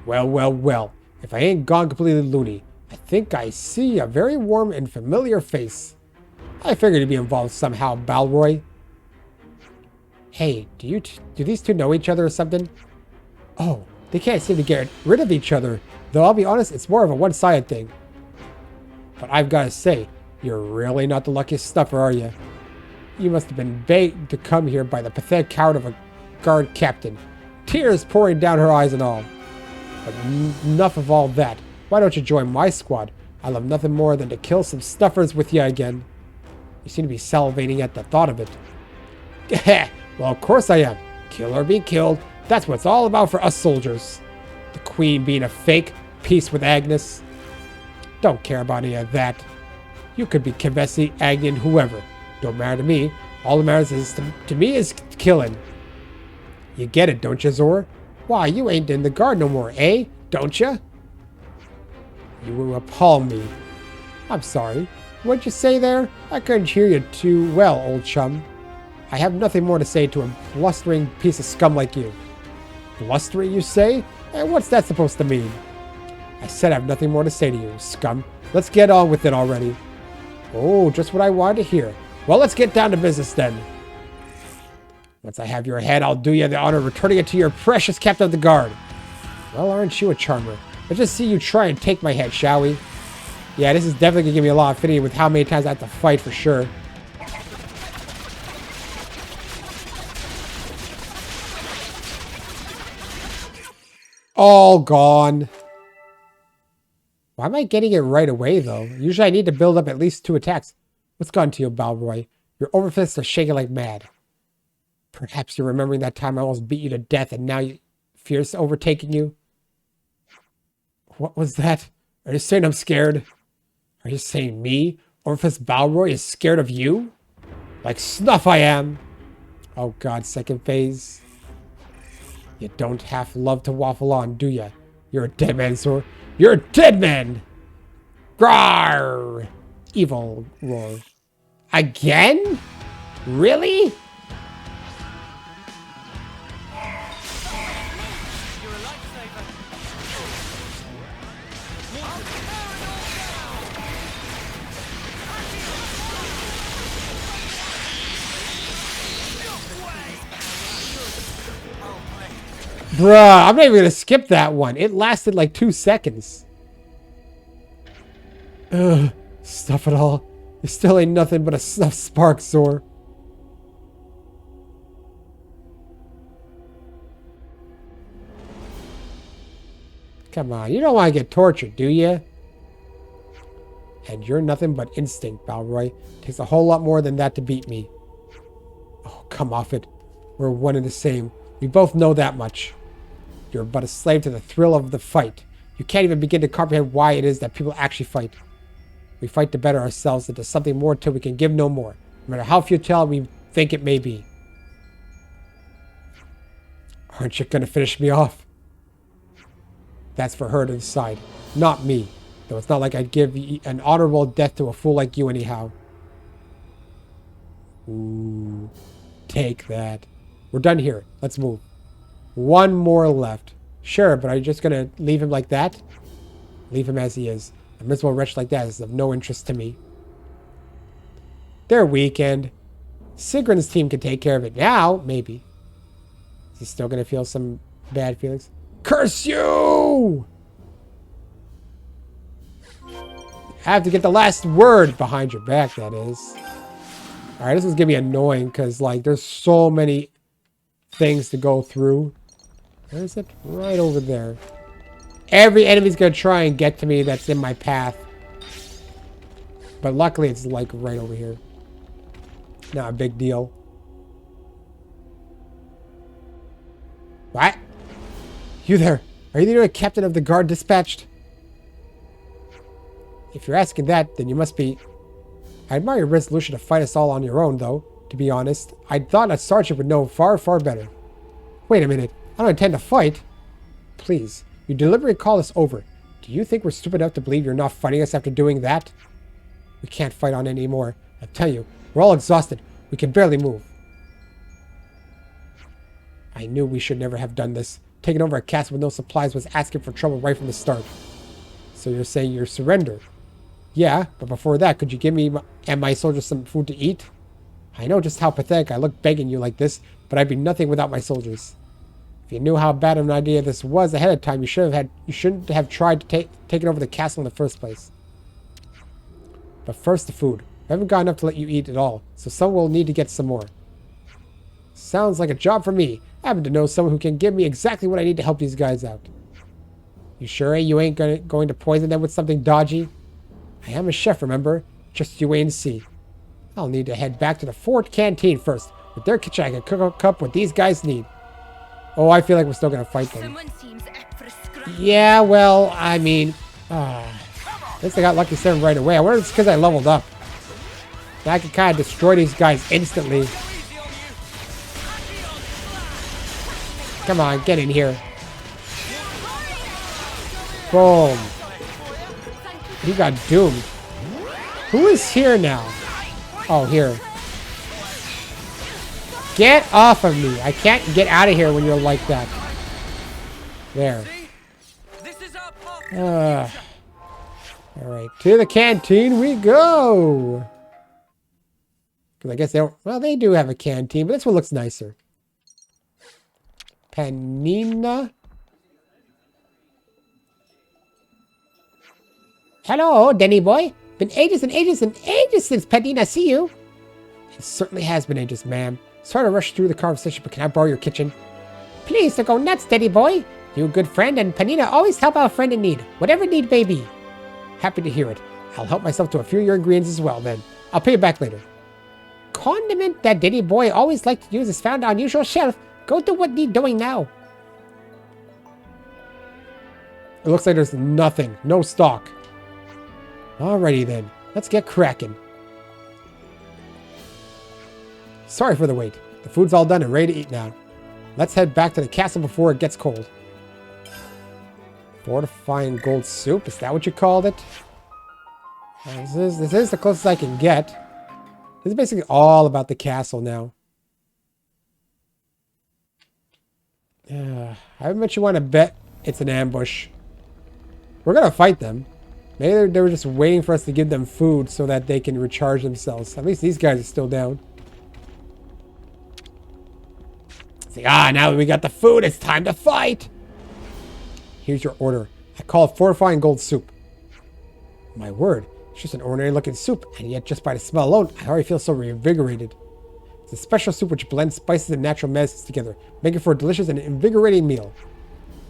Well. If I ain't gone completely loony, I think I see a very warm and familiar face. I figured you'd be involved somehow, Balroy. Hey, do these two know each other or something? Oh, they can't seem to get rid of each other. Though I'll be honest, it's more of a one-sided thing. But I've got to say, you're really not the luckiest stuffer, are you? You must have been begged to come here by the pathetic coward of a guard captain. Tears pouring down her eyes and all. But enough of all that. Why don't you join my squad? I love nothing more than to kill some stuffers with you again. You seem to be salivating at the thought of it. Well, of course I am. Kill or be killed. That's what it's all about for us soldiers. The queen being a fake. Peace with Agnus. Don't care about any of that. You could be Keves, Agnus, whoever. Don't matter to me. All that matters is to me is killing. You get it, don't you, Zor? Why, you ain't in the guard no more, eh? Don't you? You will appall me. I'm sorry. What'd you say there? I couldn't hear you too well, old chum. I have nothing more to say to a blustering piece of scum like you. Blustering, you say? And what's that supposed to mean? I said I have nothing more to say to you, scum. Let's get on with it already. Oh, just what I wanted to hear. Well, let's get down to business then. Once I have your head, I'll do you the honor of returning it to your precious captain of the guard. Well, aren't you a charmer? Let's just see you try and take my head, shall we? Yeah, this is definitely going to give me a lot of affinity with how many times I have to fight for sure. All gone. Why am I getting it right away, though? Usually I need to build up at least 2 attacks. What's gone to you, Balroy? Your overfists are shaking like mad. Perhaps you're remembering that time I almost beat you to death and now fear's overtaking you? What was that? Are you saying I'm scared? Are you saying me, Overfist Balroy, is scared of you? Like snuff I am. Oh god, second phase. You don't half love to waffle on, do ya? You're a dead man, Zor. You're a dead man! Grar! Evil roar. Again? Really? Bruh, I'm not even gonna skip that one. It lasted like 2 seconds. Ugh, stuff it all. It still ain't nothing but a snuff spark, Zor. Come on, you don't want to get tortured, do you? And you're nothing but instinct, Balroy. Takes a whole lot more than that to beat me. Oh, come off it. We're one and the same. We both know that much. You're but a slave to the thrill of the fight. You can't even begin to comprehend why it is that people actually fight. We fight to better ourselves into something more till we can give no more, no matter how futile we think it may be. Aren't you going to finish me off? That's for her to decide, not me. Though it's not like I'd give an honorable death to a fool like you anyhow. Ooh, take that. We're done here. Let's move. 1 more left. Sure, but are you just going to leave him like that? Leave him as he is. A miserable wretch like that is of no interest to me. Their weekend. Sigrun's team can take care of it now, maybe. Is he still going to feel some bad feelings? Curse you! I have to get the last word behind your back, that is. Alright, this is going to be annoying because, like, there's so many things to go through. Where is it? Right over there. Every enemy's going to try and get to me that's in my path. But luckily, it's, like, right over here. Not a big deal. What? You there. Are you the captain of the guard dispatched? If you're asking that, then you must be... I admire your resolution to fight us all on your own, though, to be honest. I thought a sergeant would know far, far better. Wait a minute. I don't intend to fight. Please. You deliberately call us over. Do you think we're stupid enough to believe you're not fighting us after doing that? We can't fight on anymore. I tell you, we're all exhausted. We can barely move. I knew we should never have done this. Taking over a castle with no supplies was asking for trouble right from the start. So you're saying you surrender? Yeah, but before that, could you give me and my soldiers some food to eat? I know just how pathetic I look begging you like this, but I'd be nothing without my soldiers. If you knew how bad of an idea this was ahead of time, you shouldn't have tried to take over the castle in the first place. But first, the food. I haven't got enough to let you eat at all, so someone will need to get some more. Sounds like a job for me. I happen to know someone who can give me exactly what I need to help these guys out. You sure you ain't going to poison them with something dodgy? I am a chef, remember? Just you wait and see. I'll need to head back to the fort canteen first. With their kitchen, I can cook up what these guys need. Oh, I feel like we're still going to fight them. Yeah, well, I mean... at least I got Lucky 7 right away. I wonder if it's because I leveled up. Now I can kind of destroy these guys instantly. Come on, get in here. Boom. He got doomed. Who is here now? Oh, here. Get off of me. I can't get out of here when you're like that. There. Alright, to the canteen we go. Because I guess they don't... Well, they do have a canteen, but this one looks nicer. Panina. Hello, Denny boy. Been ages and ages and ages since Panina see you. It certainly has been ages, ma'am. Sorry to rush through the conversation, but can I borrow your kitchen? Please don't go nuts, Denny boy. You a good friend, and Panina always help out a friend in need. Whatever need may be. Happy to hear it. I'll help myself to a few of your ingredients as well, then. I'll pay you back later. Condiment that Denny boy always liked to use is found on usual shelf. Go do what need doing now. It looks like there's nothing. No stock. Alrighty then. Let's get cracking. Sorry for the wait. The food's all done and ready to eat now. Let's head back to the castle before it gets cold. Fortifying gold soup? Is that what you called it? This is the closest I can get. This is basically all about the castle now. I bet you want to bet it's an ambush. We're going to fight them. Maybe they were just waiting for us to give them food so that they can recharge themselves. At least these guys are still down. Say, now that we got the food, it's time to fight. Here's your order. I call it fortifying gold soup. My word, it's just an ordinary looking soup, and yet just by the smell alone, I already feel so reinvigorated. It's a special soup which blends spices and natural medicines together, making for a delicious and invigorating meal.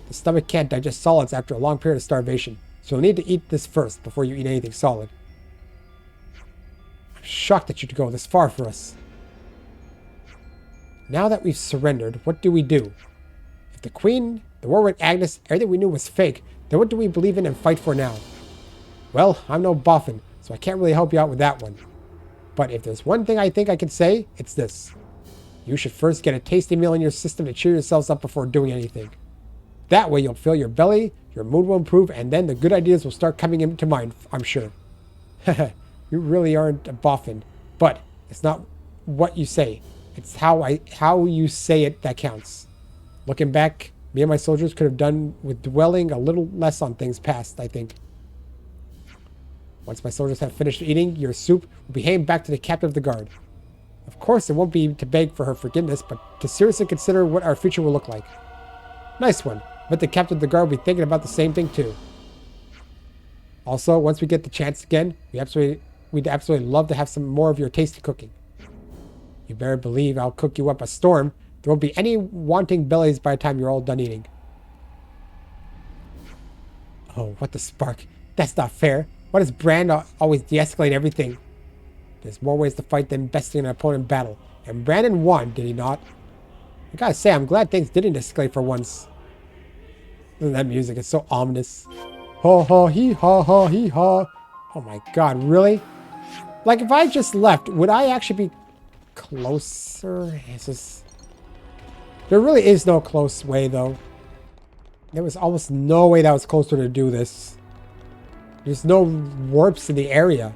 The stomach can't digest solids after a long period of starvation, so you'll need to eat this first before you eat anything solid. I'm shocked that you'd go this far for us. Now that we've surrendered, what do we do? If the Queen, the war with Agnus, everything we knew was fake, then what do we believe in and fight for now? Well, I'm no boffin, so I can't really help you out with that one. But if there's one thing I think I can say, it's this. You should first get a tasty meal in your system to cheer yourselves up before doing anything. That way you'll fill your belly, your mood will improve, and then the good ideas will start coming into mind, I'm sure. You really aren't a boffin, but it's not what you say. It's how you say it that counts. Looking back, me and my soldiers could have done with dwelling a little less on things past, I think. Once my soldiers have finished eating your soup, we'll be heading back to the captain of the guard. Of course, it won't be to beg for her forgiveness, but to seriously consider what our future will look like. Nice one. But the captain of the guard will be thinking about the same thing too. Also, once we get the chance again, we'd absolutely love to have some more of your tasty cooking. You better believe I'll cook you up a storm. There won't be any wanting bellies by the time you're all done eating. Oh, what the spark. That's not fair. Why does Brand always de-escalate everything? There's more ways to fight than besting an opponent in battle. And Brandon won, did he not? I gotta say, I'm glad things didn't escalate for once. That music is so ominous. Ha ha hee ha ha hee ha. Oh my god, really? Like, if I just left, would I actually be closer? There really is no close way, though. There was almost no way that was closer to do this. There's no warps in the area.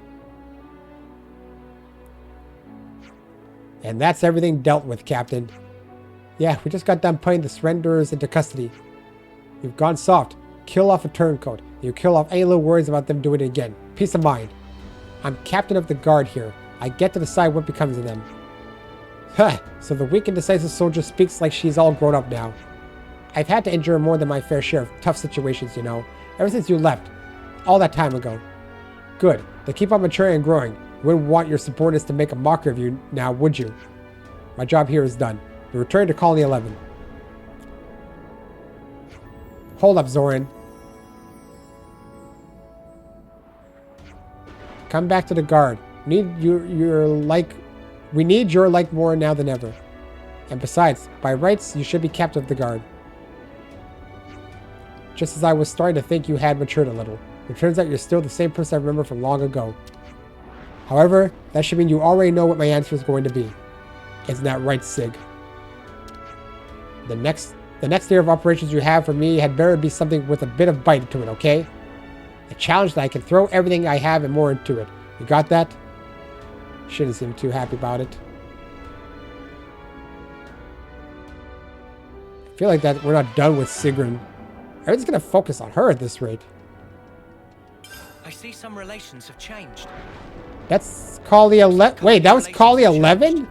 And that's everything dealt with, Captain. Yeah, we just got done putting the surrenderers into custody. You've gone soft. Kill off a turncoat. You kill off any little worries about them doing it again. Peace of mind. I'm captain of the guard here. I get to decide what becomes of them. Huh, so the weak and decisive soldier speaks like she's all grown up now. I've had to endure more than my fair share of tough situations, you know, ever since you left, all that time ago. Good, they keep on maturing and growing. You wouldn't want your subordinates to make a mockery of you now, would you? My job here is done. We're returning to Colony 11. Hold up, Zoran. Come back to the guard. We need your like more now than ever. And besides, by rights, you should be captain of the guard. Just as I was starting to think you had matured a little. It turns out you're still the same person I remember from long ago. However, that should mean you already know what my answer is going to be. Isn't that right, Sig? The next area of operations you have for me had better be something with a bit of bite to it, okay? A challenge that I can throw everything I have and more into it. You got that? Shouldn't seem too happy about it. I feel like that we're not done with Sigrun. Everything's gonna focus on her at this rate. I see some relations have changed. That's Colony 11. Wait, that was Colony 11?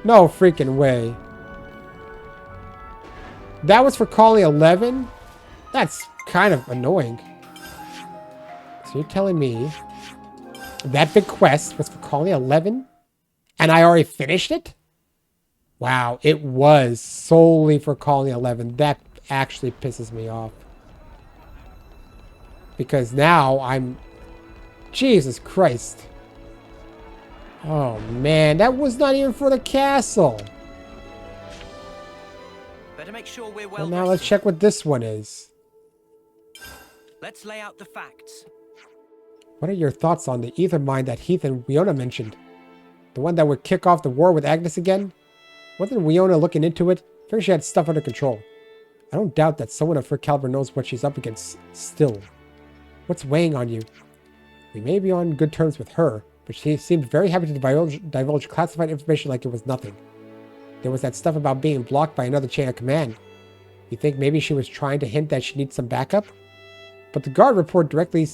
No freaking way. That was for Colony 11? That's kind of annoying. So you're telling me that big quest was for Colony 11? And I already finished it? Wow, it was solely for Colony 11. That actually pisses me off. Because now I'm... Jesus Christ. Oh man, that was not even for the castle. Better make sure we're Well, now let's check what this one is. Let's lay out the facts. What are your thoughts on the ether mine that Heath and Wiona mentioned? The one that would kick off the war with Agnus again? Wasn't Wiona looking into it? I figured she had stuff under control. I don't doubt that someone of her caliber knows what she's up against still. What's weighing on you? We may be on good terms with her, but she seemed very happy to divulge classified information like it was nothing. There was that stuff about being blocked by another chain of command. You think maybe she was trying to hint that she needs some backup? But the guard reports directly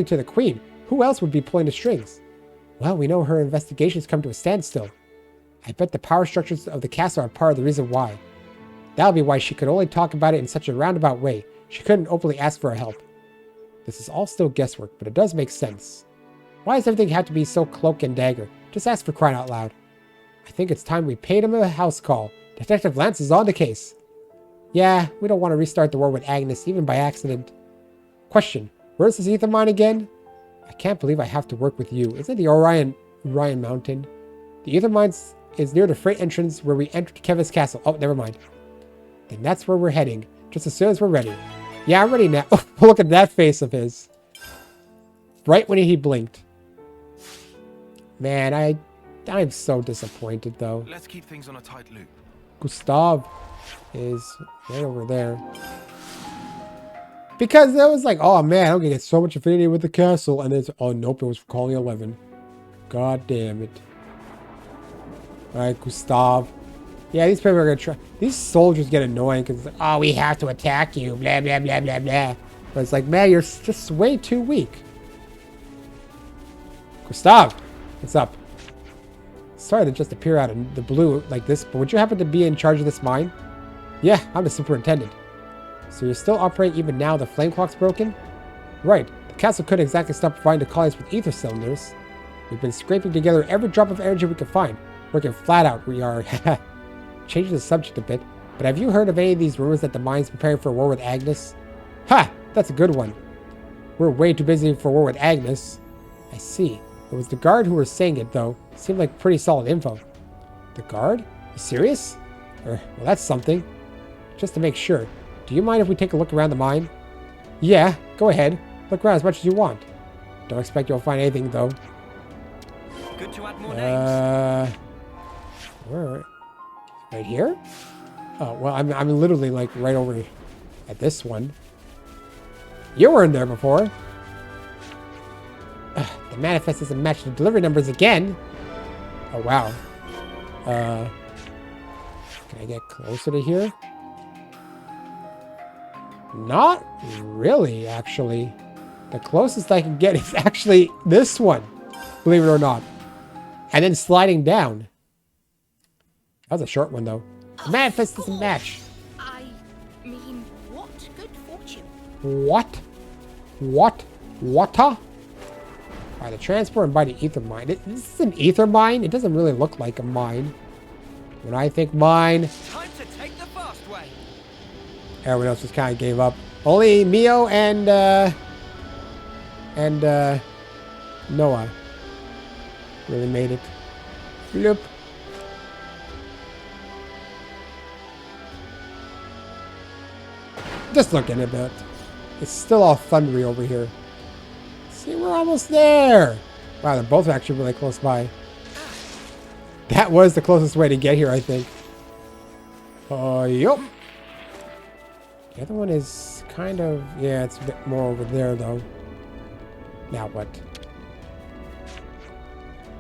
to the Queen. Who else would be pulling the strings? Well, we know her investigations come to a standstill. I bet the power structures of the castle are part of the reason why. That'll be why she could only talk about it in such a roundabout way. She couldn't openly ask for her help. This is all still guesswork, but it does make sense. Why does everything have to be so cloak and dagger? Just ask for crying out loud. I think it's time we paid him a house call. Detective Lance is on the case. Yeah, we don't want to restart the war with Agnus, even by accident. Question, where's this ether mine again? I can't believe I have to work with you. Isn't it the Orion Mountain? The ether mine is near the freight entrance where we entered Keves Castle. Oh, never mind. Then that's where we're heading, just as soon as we're ready. Yeah, I'm ready now. Look at that face of his. Right when he blinked. Man, I'm so disappointed, though. Let's keep things on a tight loop. Gustav is right over there. Because it was like, oh man, I'm gonna get so much affinity with the castle. And it's, oh nope, it was for Colony 11. God damn it. Alright, Gustav. Yeah, these people are gonna try. These soldiers get annoying because it's like, oh, we have to attack you, blah, blah, blah, blah, blah. But it's like, man, you're just way too weak. Gustav, what's up? Sorry to just appear out of the blue like this, but would you happen to be in charge of this mine? Yeah, I'm the superintendent. So you still operate even now the flame clock's broken? Right, the castle couldn't exactly stop providing the colonies with ether cylinders. We've been scraping together every drop of energy we could find. Working flat out, we are. Changing the subject a bit, but have you heard of any of these rumors that the mine's preparing for a war with Agnus? Ha! That's a good one. We're way too busy for war with Agnus. I see. It was the guard who was saying it, though. Seemed like pretty solid info. The guard? You serious? Well, that's something. Just to make sure, do you mind if we take a look around the mine? Yeah, go ahead. Look around as much as you want. Don't expect you'll find anything, though. Good to add more names. Where? Right here? Oh, well, I'm literally like right over at this one. You were in there before. The manifest doesn't match the delivery numbers again. Oh, wow. Can I get closer to here? Not really, actually. The closest I can get is actually this one, believe it or not. And then sliding down. That was a short one, though. The manifest doesn't match. I mean, what good fortune. What? What? Wata? By the transport and by the ether mine. This is an ether mine? It doesn't really look like a mine. When I think mine... Time to take the fast way. Everyone else just kind of gave up. Only Mio and Noah really made it. Bloop. Just looking a bit. It's still all thundery over here. See, we're almost there. Wow, they're both actually really close by. That was the closest way to get here, I think. Yup. The other one is kind of... Yeah, it's a bit more over there, though. Now what?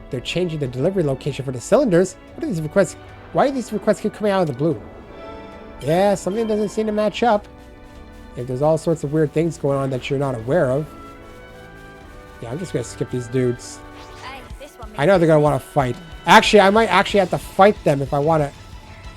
They're changing the delivery location for the cylinders? What are these requests? Why do these requests keep coming out of the blue? Yeah, something doesn't seem to match up. If there's all sorts of weird things going on that you're not aware of. Yeah, I'm just going to skip these dudes. Hey, this one I know they're going to want to fight. Actually, I might actually have to fight them if I want to.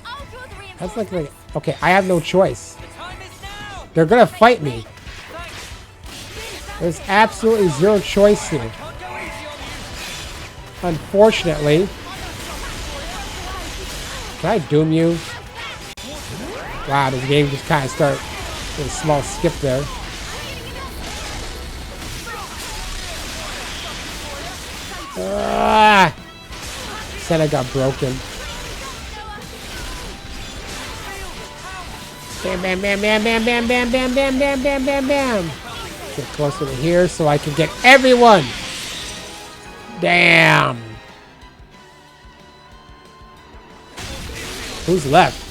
I'll draw the That's reinforcements. like, okay, I have no choice. The time is now. They're going to fight me. Thanks. There's absolutely zero choice here. Can't go easy on you. Unfortunately. Can I doom you? Wow, this game just kind of started with a small skip there. Ah! Said I got broken. Bam, bam, bam, bam, bam, bam, bam, bam, bam, bam, bam, bam, bam. Get closer to here so I can get everyone. Damn. Who's left?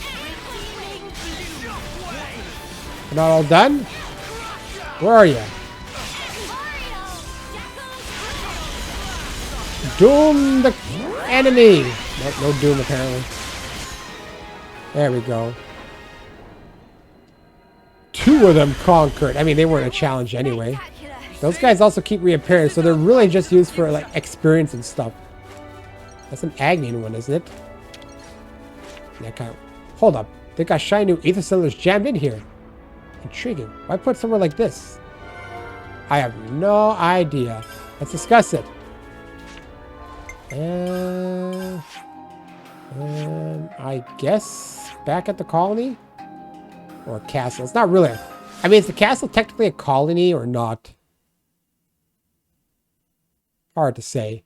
We're not all done? Where are you? Doom the enemy. Nope, no doom apparently. There we go. 2 of them conquered. I mean, they weren't a challenge anyway. Those guys also keep reappearing, so they're really just used for like experience and stuff. That's an Agnus one, isn't it? That kind of... Hold up. They got shiny new ether cylinders jammed in here. Intriguing. Why put somewhere like this? I have no idea. Let's discuss it. I guess back at the colony? Or a castle. It's not really... I mean, is the castle technically a colony or not? Hard to say.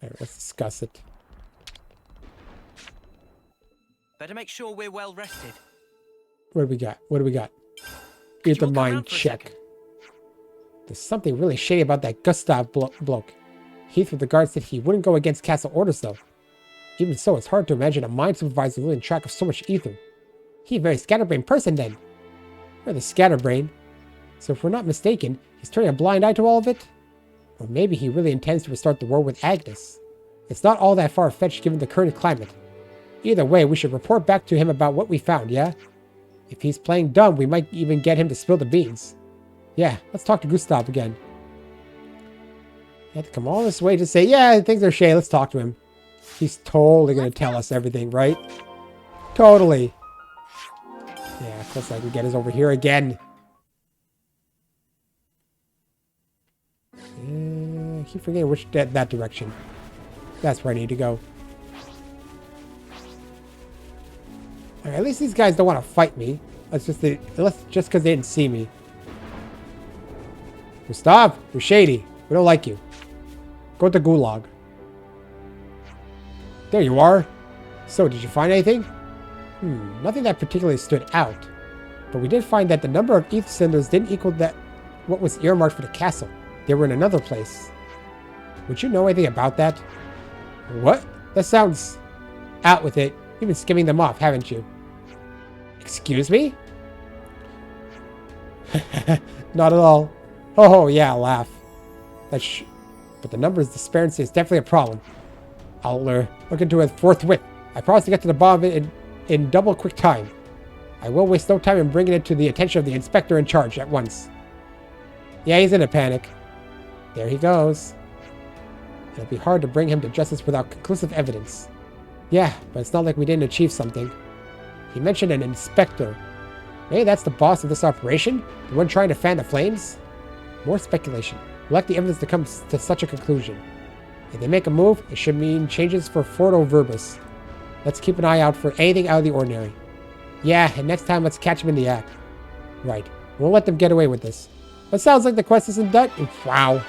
Alright, let's discuss it. Better make sure we're well rested. What do we got? What do we got? Could Ether you walk mine around for a check. second? There's something really shady about that Gustav bloke. Heath with the guard said he wouldn't go against castle orders though. Even so, it's hard to imagine a mine supervisor losing track of so much ether. He's a very scatterbrained person then. Or the scatterbrain. So if we're not mistaken, he's turning a blind eye to all of it? Or maybe he really intends to restart the war with Agnus. It's not all that far-fetched given the current climate. Either way, we should report back to him about what we found, yeah? If he's playing dumb, we might even get him to spill the beans. Yeah, let's talk to Gustav again. He had to come all this way to say, yeah, things are shady, let's talk to him. He's totally going to tell us everything, right? Totally. Yeah, of course I can get us over here again. I keep forgetting which that direction. That's where I need to go. Right, at least these guys don't want to fight me. That's just just because they didn't see me. Gustav, you're shady. We don't like you. Go to Gulag. There you are. So, did you find anything? Nothing that particularly stood out. But we did find that the number of ether cylinders didn't equal what was earmarked for the castle. They were in another place. Would you know anything about that? What? That sounds... Out with it. You've been skimming them off, haven't you? Excuse me? Not at all. Oh, yeah, laugh. But the numbers disparity is definitely a problem. I'll look into it forthwith. I promise to get to the bottom of it in double quick time. I will waste no time in bringing it to the attention of the inspector in charge at once. Yeah, he's in a panic. There he goes. It'll be hard to bring him to justice without conclusive evidence. Yeah, but it's not like we didn't achieve something. He mentioned an inspector. Maybe that's the boss of this operation? The one trying to fan the flames? More speculation. We lack the evidence to come to such a conclusion. If they make a move, it should mean changes for Forto Verbus. Let's keep an eye out for anything out of the ordinary. Yeah, and next time let's catch him in the act. Right. We'll let them get away with this. It sounds like the quest isn't done. Wow.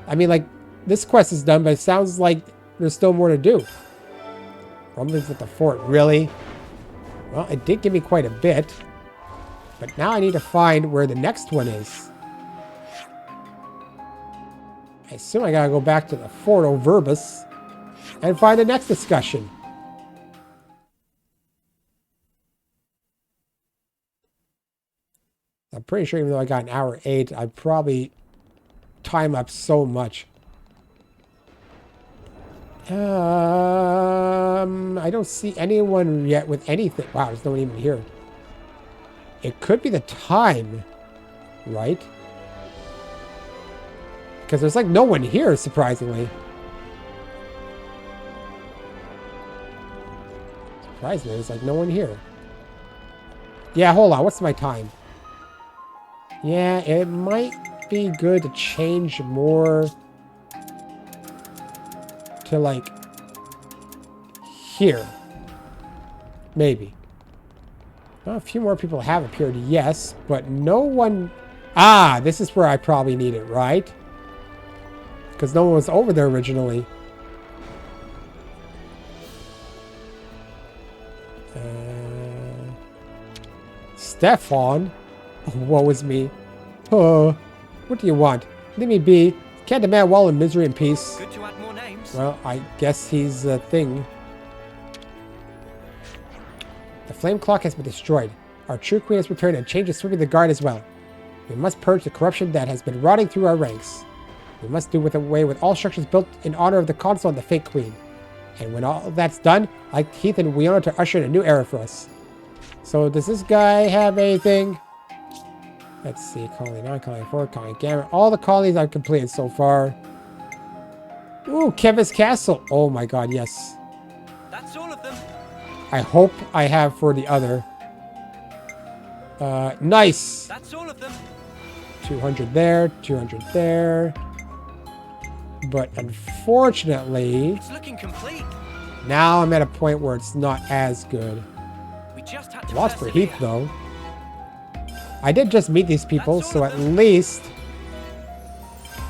I mean, like, this quest is done, but it sounds like there's still more to do. Rumblings at the fort. Really? Well, it did give me quite a bit. But now I need to find where the next one is. I assume I gotta go back to the Forto Verbus and find the next discussion. I'm pretty sure even though I got an hour 8, I probably time up so much. I don't see anyone yet with anything. Wow, there's no one even here. It could be the time, right? Because there's like no one here, surprisingly. Surprisingly, there's like no one here. Yeah, hold on. What's my time? Yeah, it might be good to change more to like here. Maybe. Well, a few more people have appeared, yes, but no one... Ah, this is where I probably need it, right? Because no one was over there originally. Stefan? Woe is me. Oh, what do you want? Leave me be. Can't demand while in misery and peace. Good to add more names. Well, I guess he's a thing. The flame clock has been destroyed. Our true queen has returned and change is sweeping the guard as well. We must purge the corruption that has been rotting through our ranks. We must do away with all structures built in honor of the console and the fake queen. And when all that's done, I'd like Heath and Wiona to usher in a new era for us. So does this guy have anything? Let's see, colony 9, colony 4, colony Gamma. All the colonies I've completed so far. Ooh, Keves Castle. Oh my god, yes. That's all of them. I hope I have for the other. Nice. That's all of them. 200 there, 200 there. But unfortunately, It's looking complete. now I'm at a point where it's not as good. We just had to Lots for persevere. Heath, though. I did just meet these people, so at least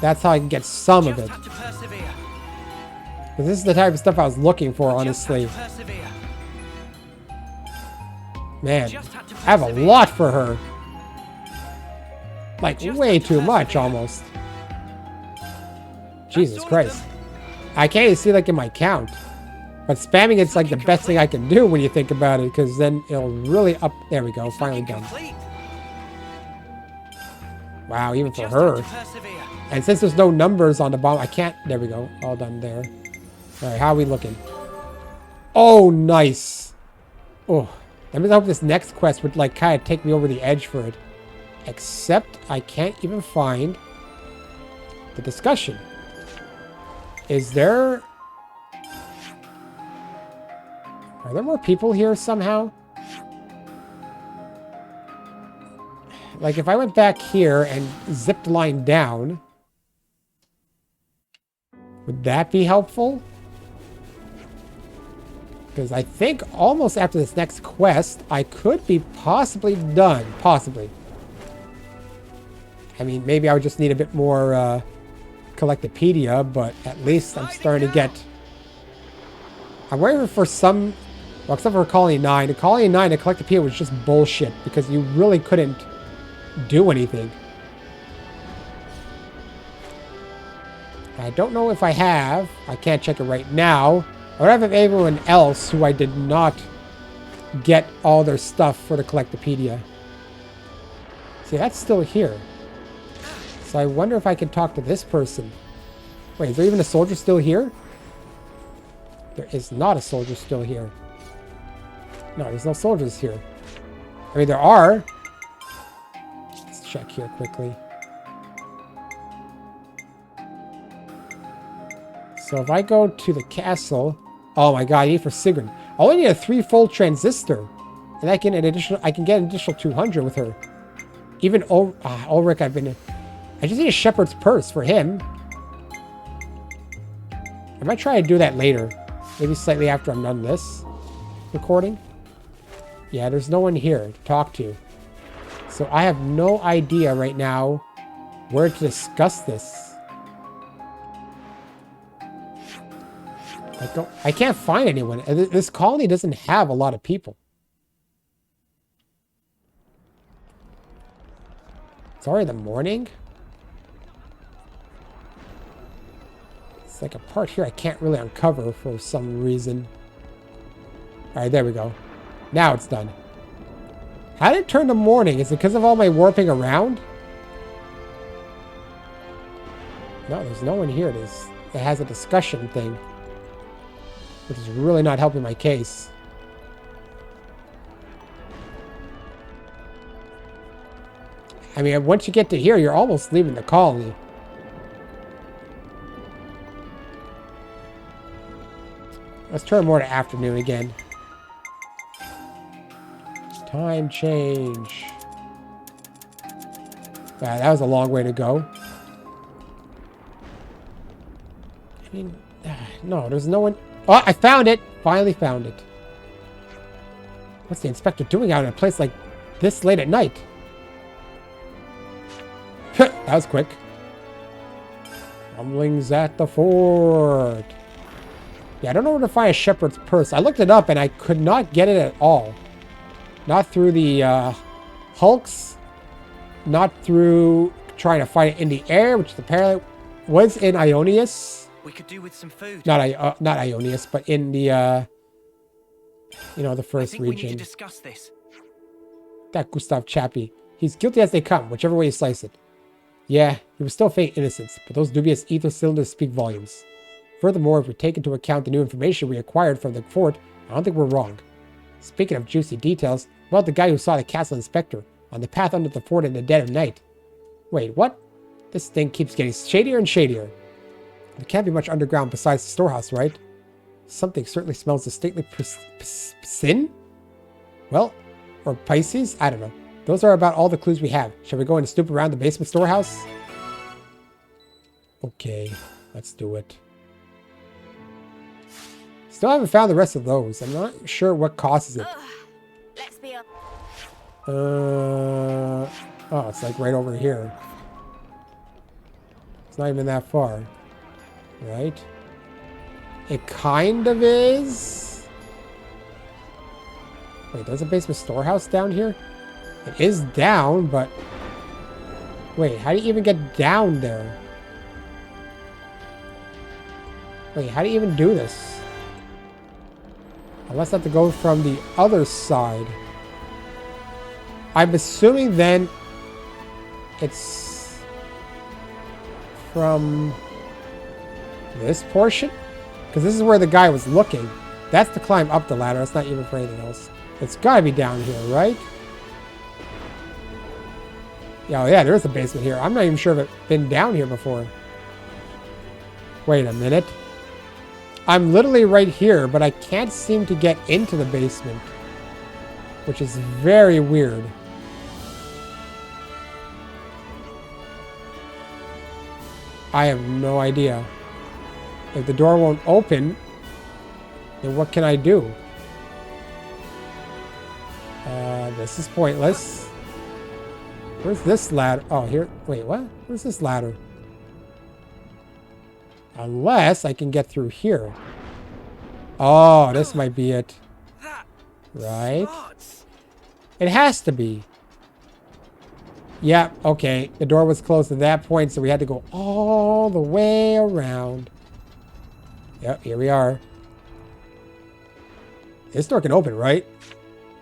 that's how I can get some of Just it. had to persevere. Because this is the type of stuff I was looking for, honestly. Just had to persevere. Man, Just had to I have a persevere. lot for her. Like, Just way had to too much, persevere. almost. Jesus all of Christ. them. I can't even see, like, in my count. But spamming it's like the best thing I can do when you think about it, because then it'll really up... There we go, It's finally looking done. complete. Wow, even for Just her. had to persevere. And since there's no numbers on the bottom, I can't... There we go, all done there. Alright, how are we looking? Oh, nice. Oh, that means I hope this next quest would, like, kind of take me over the edge for it. Except I can't even find the discussion. Is there... Are there more people here somehow? Like, if I went back here and zipped line down, would that be helpful? Because I think almost after this next quest, I could be possibly done. Possibly. I mean, maybe I would just need a bit more Collectopedia, but at least I'm starting to get... I'm waiting for some... Well, except for Colony 9. The Colony 9, the Collectopedia was just bullshit because you really couldn't do anything. I don't know if I have. I can't check it right now. I would have everyone else who I did not get all their stuff for the Collectopedia. See, that's still here. So I wonder if I can talk to this person. Wait, is there even a soldier still here? There is not a soldier still here. No, there's no soldiers here. I mean, there are. Let's check here quickly. So if I go to the castle... Oh my god, I need for Sigrun. I only need a 3-fold transistor. And I can get an additional 200 with her. Even Ulrich, I just need a shepherd's purse for him. I might try to do that later. Maybe slightly after I'm done this recording. Yeah, there's no one here to talk to. So I have no idea right now where to discuss this. I can't find anyone. This colony doesn't have a lot of people. It's already the morning. It's like a part here I can't really uncover for some reason. Alright, there we go. Now it's done. How did it turn to morning? Is it because of all my warping around? No, there's no one here that has a discussion thing. Which is really not helping my case. I mean, once you get to here, you're almost leaving the colony. Let's turn more to afternoon again. Time change. Wow, that was a long way to go. I mean, no, there's no one... Oh, I found it! Finally found it. What's the inspector doing out in a place like this late at night? That was quick. Rumblings at the fort. Yeah, I don't know where to find a shepherd's purse. I looked it up and I could not get it at all. Not through the hulks. Not through trying to find it in the air, which apparently was in Ionius. We could do with some food. Not Ionius, but in the the first I think region. We need to discuss this. That Gustav Chappie. He's guilty as they come, whichever way you slice it. Yeah, he was still feigning innocence, but those dubious ether cylinders speak volumes. Furthermore, if we take into account the new information we acquired from the fort, I don't think we're wrong. Speaking of juicy details, about the guy who saw the castle inspector on the path under the fort in the dead of night. Wait, what? This thing keeps getting shadier and shadier. There can't be much underground besides the storehouse, right? Something certainly smells distinctly sin? Well, or Pisces? I don't know. Those are about all the clues we have. Shall we go and snoop around the basement storehouse? Okay, let's do it. Still haven't found the rest of those. I'm not sure what causes it. Let's be up. Oh, it's like right over here. It's not even that far. Right? It kind of is. Wait, there's a basement storehouse down here? It is down, but... Wait, how do you even get down there? Wait, how do you even do this? Unless I have to go from the other side. I'm assuming then... It's... from... this portion? Because this is where the guy was looking. That's to climb up the ladder. It's not even for anything else. It's gotta be down here, right? Yeah, oh yeah, there is a basement here. I'm not even sure if it's been down here before. Wait a minute. I'm literally right here, but I can't seem to get into the basement. Which is very weird. I have no idea. If the door won't open, then what can I do? This is pointless. Where's this ladder? Oh, here. Wait, what? Where's this ladder? Unless I can get through here. Oh, this might be it. Right? It has to be. Yeah, okay. The door was closed at that point, so we had to go all the way around. Yep, here we are. This door can open, right?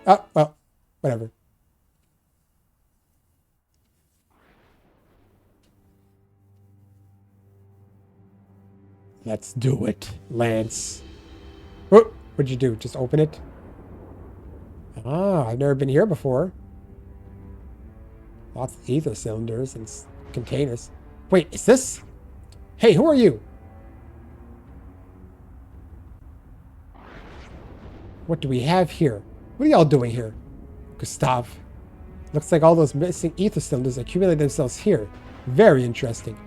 Oh, well, whatever. Let's do it, Lance. Oh, what'd you do? Just open it? Ah, I've never been here before. Lots of ether cylinders and containers. Wait, is this? Hey, who are you? What do we have here? What are y'all doing here? Gustav. Looks like all those missing ether cylinders accumulate themselves here. Very interesting.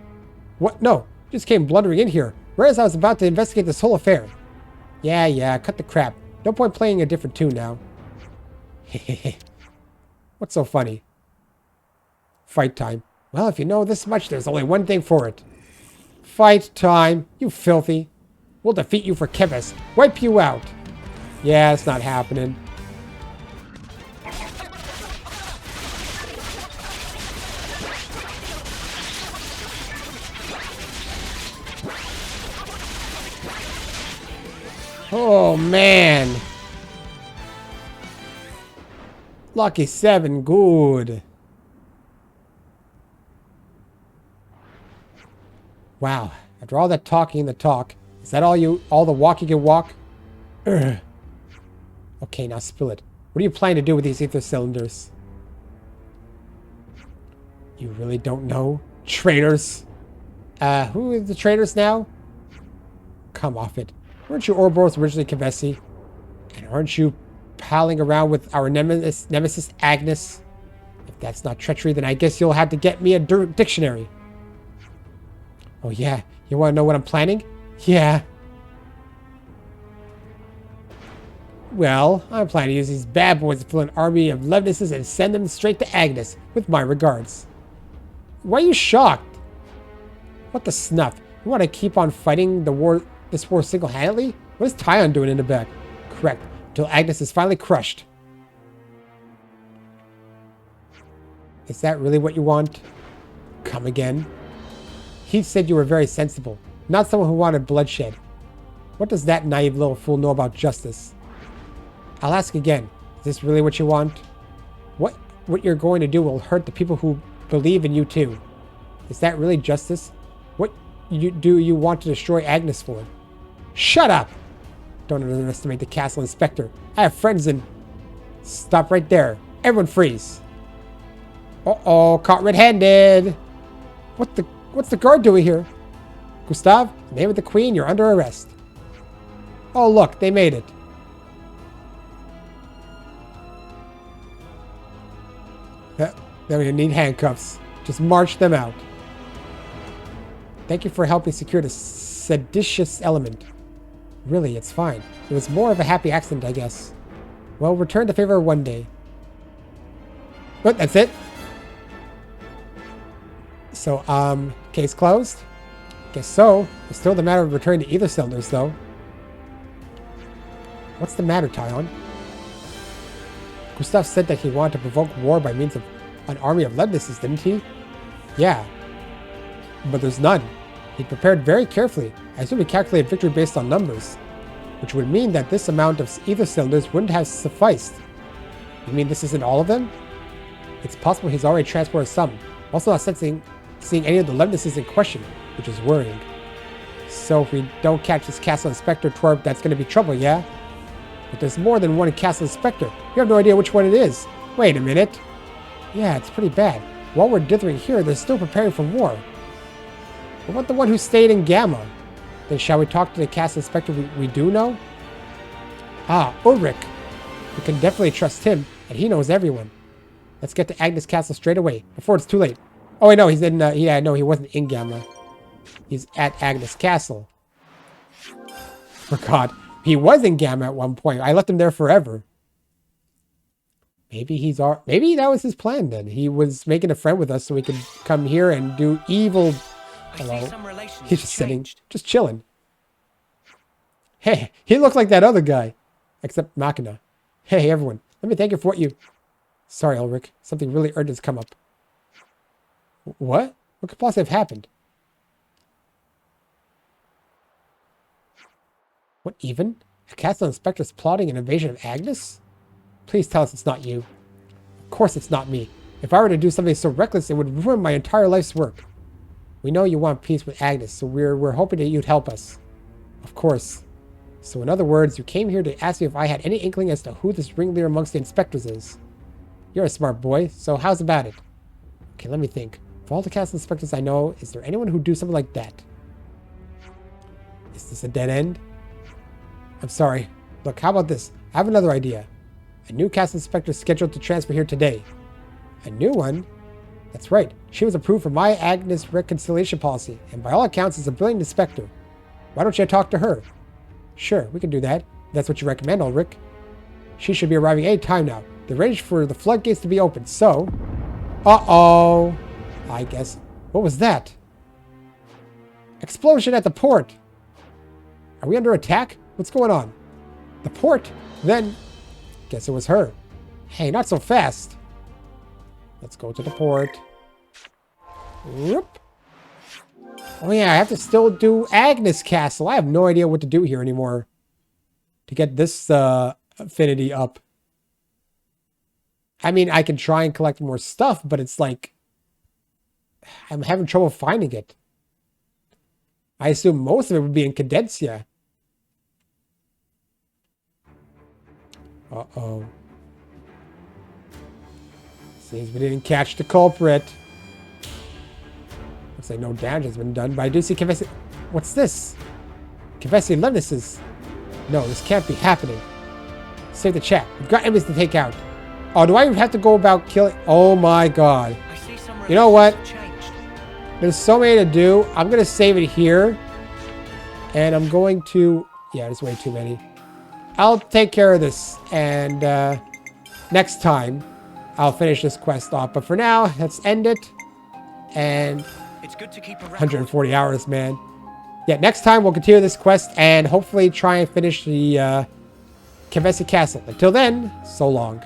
What? No. Just came blundering in here, right as I was about to investigate this whole affair. Yeah, cut the crap. No point playing a different tune now. Hehehe. What's so funny? Fight time. Well, if you know this much, there's only one thing for it. Fight time, you filthy. We'll defeat you for Keves. Wipe you out. Yeah, it's not happening. Oh, man. Lucky 7, good. Wow, after all that talking the talk, is that all the walk you can walk? Ugh. Okay, now spill it. What do you plan to do with these ether cylinders? You really don't know? Traitors? Who are the traitors now? Come off it. Weren't you Ouroboros originally Kevesi? And aren't you palling around with our nemesis Agnus? If that's not treachery, then I guess you'll have to get me a dictionary. Oh yeah, you want to know what I'm planning? Yeah. Well, I'm planning to use these bad boys to fill an army of Levnesses and send them straight to Agnus, with my regards. Why are you shocked? What the snuff? You want to keep on fighting this war single-handedly? What is Tyon doing in the back? Correct, until Agnus is finally crushed. Is that really what you want? Come again? He said you were very sensible, not someone who wanted bloodshed. What does that naive little fool know about justice? I'll ask again, is this really what you want? What you're going to do will hurt the people who believe in you too. Is that really justice? What do you want to destroy Agnus for? Shut up! Don't underestimate the castle inspector. I have friends in... Stop right there. Everyone freeze. Uh-oh, caught red-handed. What's the guard doing here? Gustav, in the name of the Queen, you're under arrest. Oh, look, they made it. Then we need handcuffs. Just march them out. Thank you for helping secure the seditious element. Really, it's fine. It was more of a happy accident, I guess. Well, return the favor one day. But that's it. So, case closed? Guess so. It's still the matter of returning the ether cylinders, though. What's the matter, Tyon? Gustav said that he wanted to provoke war by means of an army of Levnesses, didn't he? Yeah. But there's none. He prepared very carefully. I assume he calculated victory based on numbers. Which would mean that this amount of ether cylinders wouldn't have sufficed. You mean this isn't all of them? It's possible he's already transported some. Also not seeing any of the Levnesses in question, which is worrying. So if we don't catch this Castle Inspector twerp, that's going to be trouble, yeah? But there's more than one Castle Inspector. You have no idea which one it is. Wait a minute. Yeah, it's pretty bad. While we're dithering here, they're still preparing for war. What about the one who stayed in Gamma? Then shall we talk to the Castle Inspector we do know? Ah, Ulrich. We can definitely trust him, and he knows everyone. Let's get to Agnus Castle straight away, before it's too late. Oh, wait, no, he's in, yeah, no, he wasn't in Gamma. He's at Agnus Castle. For God, he was in Gamma at one point. I left him there forever. Maybe maybe that was his plan then. He was making a friend with us so we could come here and do evil. Hello. He's just sitting, just chilling. Hey, he looked like that other guy. Except Machina. Hey, everyone. Let me thank you for what you... Sorry, Ulrich. Something really urgent has come up. What? What could possibly have happened? What even? A castle inspector's plotting an invasion of Agnus? Please tell us it's not you. Of course it's not me. If I were to do something so reckless, it would ruin my entire life's work. We know you want peace with Agnus, so we're hoping that you'd help us. Of course. So in other words, you came here to ask me if I had any inkling as to who this ringleader amongst the inspectors is. You're a smart boy, so how's about it? Okay, let me think. Of all the castle inspectors I know, is there anyone who'd do something like that? Is this a dead end? I'm sorry. Look, how about this? I have another idea. A new castle inspector is scheduled to transfer here today. A new one? That's right. She was approved for my Agnus reconciliation policy, and by all accounts is a brilliant inspector. Why don't you talk to her? Sure, we can do that. That's what you recommend, Ulrich. She should be arriving any time now. They arranged for the floodgates to be opened, so... Uh-oh. I guess. What was that? Explosion at the port. Are we under attack? What's going on? The port? Then... Guess it was her. Hey, not so fast. Let's go to the port. Whoop. Oh yeah, I have to still do Agnus Castle. I have no idea what to do here anymore. To get this affinity up. I mean, I can try and collect more stuff, but it's like... I'm having trouble finding it. I assume most of it would be in Cadencia. Uh-oh. Seems we didn't catch the culprit. Looks like no damage has been done, but I do see Keves. What's this? Keves Lemnises. No, this can't be happening. Save the chat. We've got enemies to take out. Oh, do I even have to go about killing? Oh my god. You know what? There's so many to do. I'm going to save it here. And I'm going to... Yeah, there's way too many. I'll take care of this. And next time, I'll finish this quest off. But for now, let's end it. And It's good to keep a record. 140 hours, man. Yeah, next time we'll continue this quest and hopefully try and finish the Keves Castle. Until then, so long.